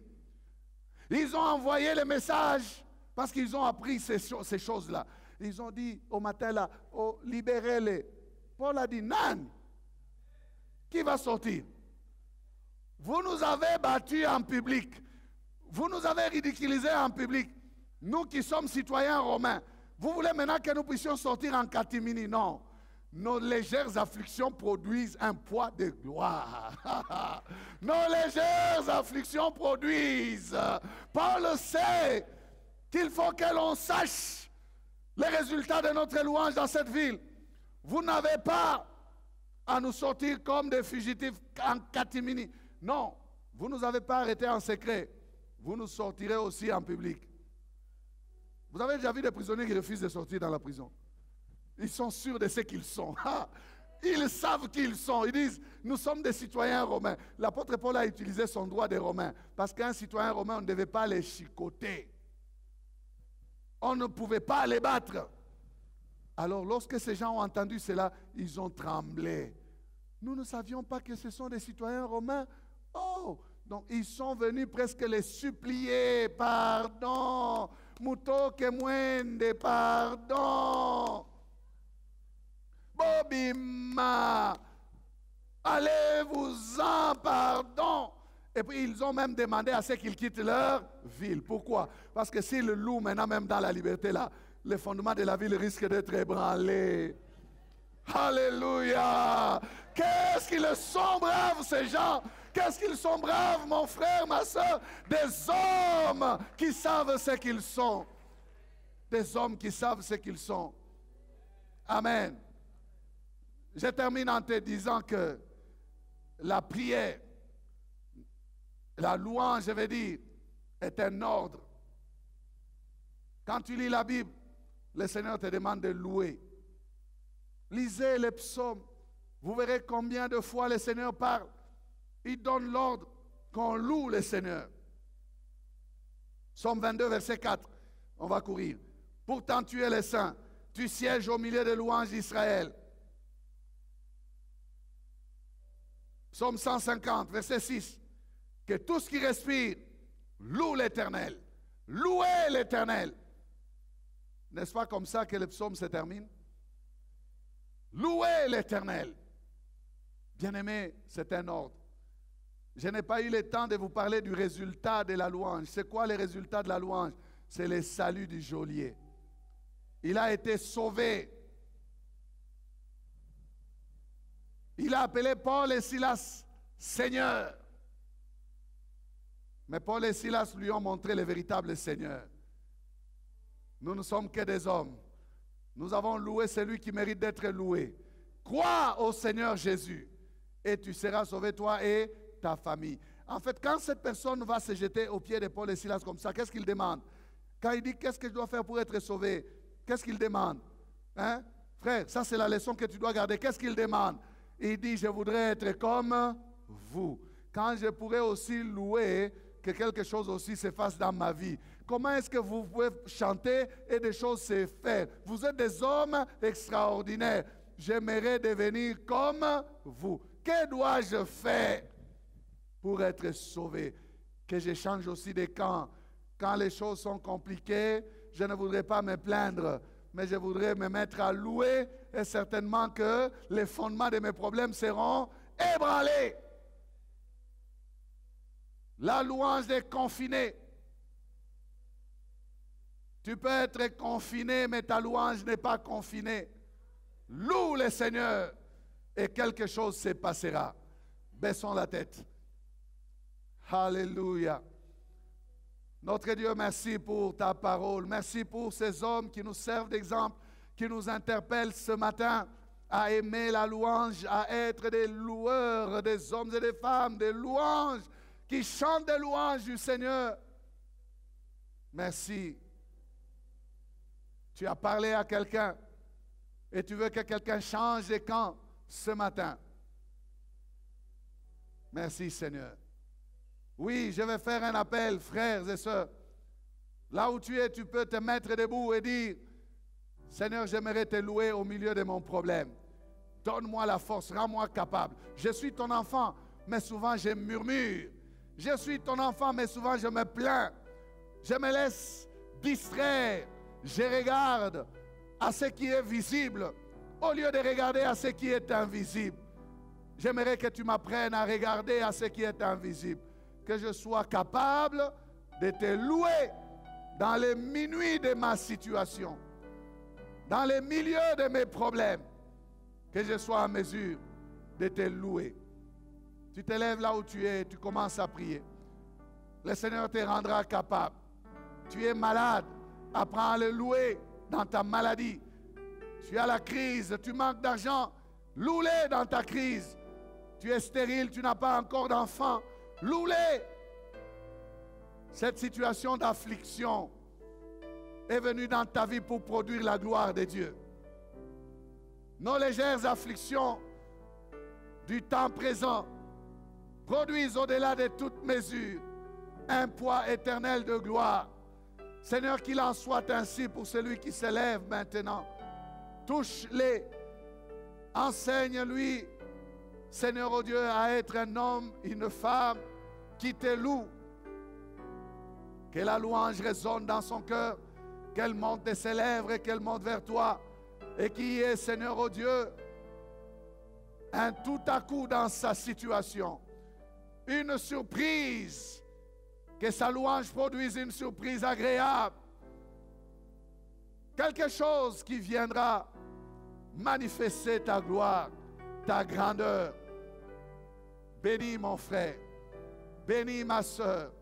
Speaker 2: Ils ont envoyé le message parce qu'ils ont appris ces choses-là. Ils ont dit au matin là, oh, libérez-les. Paul a dit, non. Qui va sortir? Vous nous avez battus en public. Vous nous avez ridiculisés en public. Nous qui sommes citoyens romains. Vous voulez maintenant que nous puissions sortir en catimini? Non. Nos légères afflictions produisent un poids de gloire. Nos légères afflictions produisent. Paul sait qu'il faut que l'on sache les résultats de notre louange dans cette ville. Vous n'avez pas à nous sortir comme des fugitifs en catimini. Non, vous ne nous avez pas arrêtés en secret. Vous nous sortirez aussi en public. Vous avez déjà vu des prisonniers qui refusent de sortir dans la prison? Ils sont sûrs de ce qu'ils sont. Ils savent qui ils sont. Ils disent, nous sommes des citoyens romains. L'apôtre Paul a utilisé son droit des Romains. Parce qu'un citoyen romain, on ne devait pas les chicoter. On ne pouvait pas les battre. Alors, lorsque ces gens ont entendu cela, ils ont tremblé. Nous ne savions pas que ce sont des citoyens romains. Oh! Donc, ils sont venus presque les supplier. Pardon. Muto que muende, pardon. Bobima, allez-vous-en, pardon. Et puis ils ont même demandé à ceux qu'ils quittent leur ville. Pourquoi? Parce que s'ils le louent maintenant même dans la liberté là, les fondements de la ville risquent d'être ébranlés. Alléluia. Qu'est-ce qu'ils sont braves ces gens? Qu'est-ce qu'ils sont braves, mon frère, ma soeur? Des hommes qui savent ce qu'ils sont. Des hommes qui savent ce qu'ils sont. Amen. Je termine en te disant que la prière, la louange, je vais dire, est un ordre. Quand tu lis la Bible, le Seigneur te demande de louer. Lisez les psaumes. Vous verrez combien de fois le Seigneur parle. Il donne l'ordre qu'on loue le Seigneur. Psaume 22, verset 4. On va courir. Pourtant tu es le Saint. Tu sièges au milieu des louanges d'Israël. Psaume 150, verset 6. Que tout ce qui respire loue l'Éternel. Louez l'Éternel. N'est-ce pas comme ça que le psaume se termine? Louez l'Éternel. Bien-aimé, c'est un ordre. Je n'ai pas eu le temps de vous parler du résultat de la louange. C'est quoi le résultat de la louange? C'est le salut du geôlier. Il a été sauvé. Il a appelé Paul et Silas Seigneur. Mais Paul et Silas lui ont montré le véritable Seigneur. Nous ne sommes que des hommes. Nous avons loué celui qui mérite d'être loué. Crois au Seigneur Jésus et tu seras sauvé, toi et ta famille. En fait, quand cette personne va se jeter aux pieds de Paul et Silas comme ça, qu'est-ce qu'il demande? Quand il dit qu'est-ce que je dois faire pour être sauvé, qu'est-ce qu'il demande? Hein? Frère, ça c'est la leçon que tu dois garder. Qu'est-ce qu'il demande? Il dit, je voudrais être comme vous. Quand je pourrais aussi louer, que quelque chose aussi se fasse dans ma vie. Comment est-ce que vous pouvez chanter et des choses se faire? Vous êtes des hommes extraordinaires. J'aimerais devenir comme vous. Que dois-je faire pour être sauvé? Que je change aussi de camp. Quand les choses sont compliquées, je ne voudrais pas me plaindre, mais je voudrais me mettre à louer et certainement que les fondements de mes problèmes seront ébranlés. La louange est confinée. Tu peux être confiné, mais ta louange n'est pas confinée. Loue le Seigneur et quelque chose se passera. Baissons la tête. Alléluia. Notre Dieu, merci pour ta parole. Merci pour ces hommes qui nous servent d'exemple, qui nous interpellent ce matin à aimer la louange, à être des loueurs, des hommes et des femmes, des louanges, qui chantent des louanges du Seigneur. Merci. Tu as parlé à quelqu'un et tu veux que quelqu'un change de camp ce matin. Merci Seigneur. Oui, je vais faire un appel, frères et sœurs. Là où tu es, tu peux te mettre debout et dire, Seigneur, j'aimerais te louer au milieu de mon problème. Donne-moi la force, rends-moi capable. Je suis ton enfant, mais souvent je murmure. Je suis ton enfant, mais souvent je me plains. Je me laisse distraire. Je regarde à ce qui est visible au lieu de regarder à ce qui est invisible. J'aimerais que tu m'apprennes à regarder à ce qui est invisible. Que je sois capable de te louer dans les minuits de ma situation, dans les milieux de mes problèmes. Que je sois en mesure de te louer. Tu te lèves là où tu es et tu commences à prier. Le Seigneur te rendra capable. Tu es malade, apprends à le louer dans ta maladie. Tu as la crise, tu manques d'argent, loue-le dans ta crise. Tu es stérile, tu n'as pas encore d'enfant, loue-le. Cette situation d'affliction est venue dans ta vie pour produire la gloire de Dieu. Nos légères afflictions du temps présent produisent au-delà de toute mesure un poids éternel de gloire. Seigneur, qu'il en soit ainsi pour celui qui s'élève maintenant. Touche-les, enseigne-lui, Seigneur, oh Dieu, à être un homme, une femme qui te loue. Que la louange résonne dans son cœur, qu'elle monte de ses lèvres et qu'elle monte vers toi. Et qu'il y ait, Seigneur, oh Dieu, un tout à coup dans sa situation. Une surprise. Que sa louange produise une surprise agréable. Quelque chose qui viendra manifester ta gloire, ta grandeur. Bénis mon frère. Bénis ma soeur.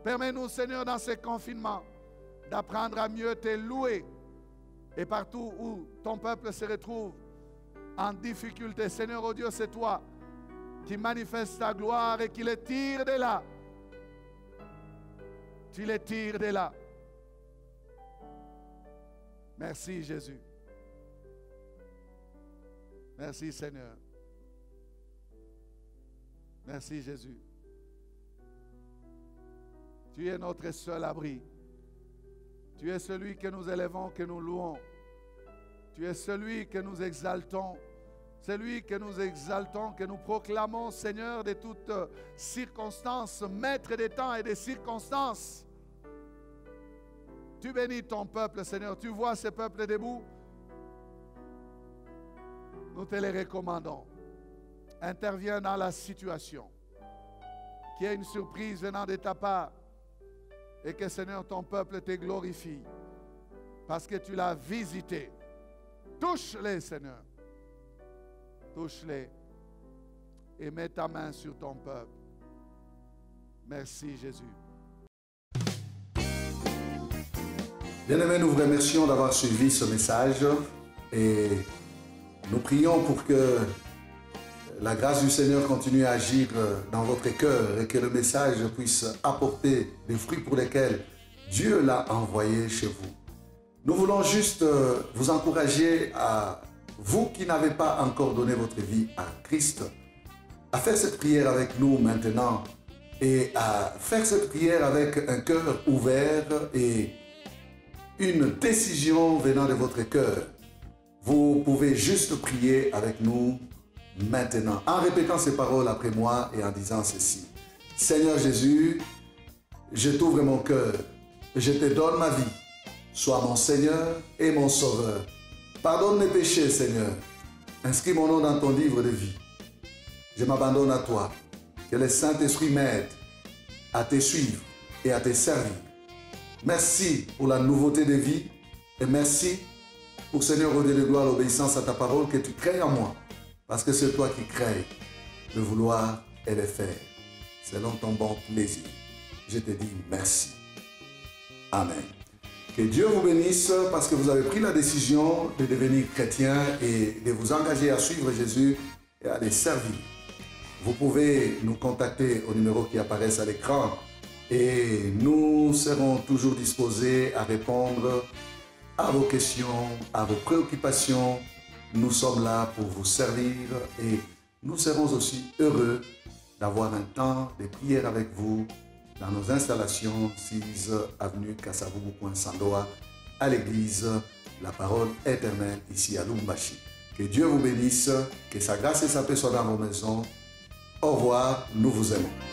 Speaker 2: Permets-nous, Seigneur, dans ce confinement, d'apprendre à mieux te louer. Et partout où ton peuple se retrouve en difficulté, Seigneur, oh Dieu, c'est toi qui manifestes ta gloire et qui les tire de là. Tu les tires de là. Merci Jésus. Merci Seigneur. Merci Jésus. Tu es notre seul abri. Tu es celui que nous élevons, que nous louons. Tu es celui que nous exaltons. Celui que nous exaltons, que nous proclamons, Seigneur, de toutes circonstances, maître des temps et des circonstances. Tu bénis ton peuple, Seigneur. Tu vois ce peuple debout. Nous te les recommandons. Interviens dans la situation. Qu'il y ait une surprise venant de ta part. Et que, Seigneur, ton peuple te glorifie. Parce que tu l'as visité. Touche-les, Seigneur. Touche-les et mets ta main sur ton peuple. Merci Jésus.
Speaker 3: Bien-aimés, nous vous remercions d'avoir suivi ce message et nous prions pour que la grâce du Seigneur continue à agir dans votre cœur et que le message puisse apporter des fruits pour lesquels Dieu l'a envoyé chez vous. Nous voulons juste vous encourager à vous qui n'avez pas encore donné votre vie à Christ, à faire cette prière avec nous maintenant et à faire cette prière avec un cœur ouvert et une décision venant de votre cœur. Vous pouvez juste prier avec nous maintenant. En répétant ces paroles après moi et en disant ceci. Seigneur Jésus, je t'ouvre mon cœur, je te donne ma vie. Sois mon Seigneur et mon Sauveur. Pardonne mes péchés, Seigneur. Inscris mon nom dans ton livre de vie. Je m'abandonne à toi. Que le Saint-Esprit m'aide à te suivre et à te servir. Merci pour la nouveauté de vie et merci pour, Seigneur, au Dieu de gloire, l'obéissance à ta parole que tu crées en moi. Parce que c'est toi qui crées le vouloir et le faire. Selon ton bon plaisir. Je te dis merci. Amen. Que Dieu vous bénisse parce que vous avez pris la décision de devenir chrétien et de vous engager à suivre Jésus et à les servir. Vous pouvez nous contacter au numéro qui apparaît à l'écran et nous serons toujours disposés à répondre à vos questions, à vos préoccupations. Nous sommes là pour vous servir et nous serons aussi heureux d'avoir un temps de prière avec vous dans nos installations 6 avenue Kasavubu, Sandoa, à l'église La Parole Éternelle, ici à Lumbashi. Que Dieu vous bénisse, que sa grâce et sa paix soient dans vos maisons. Au revoir, nous vous aimons.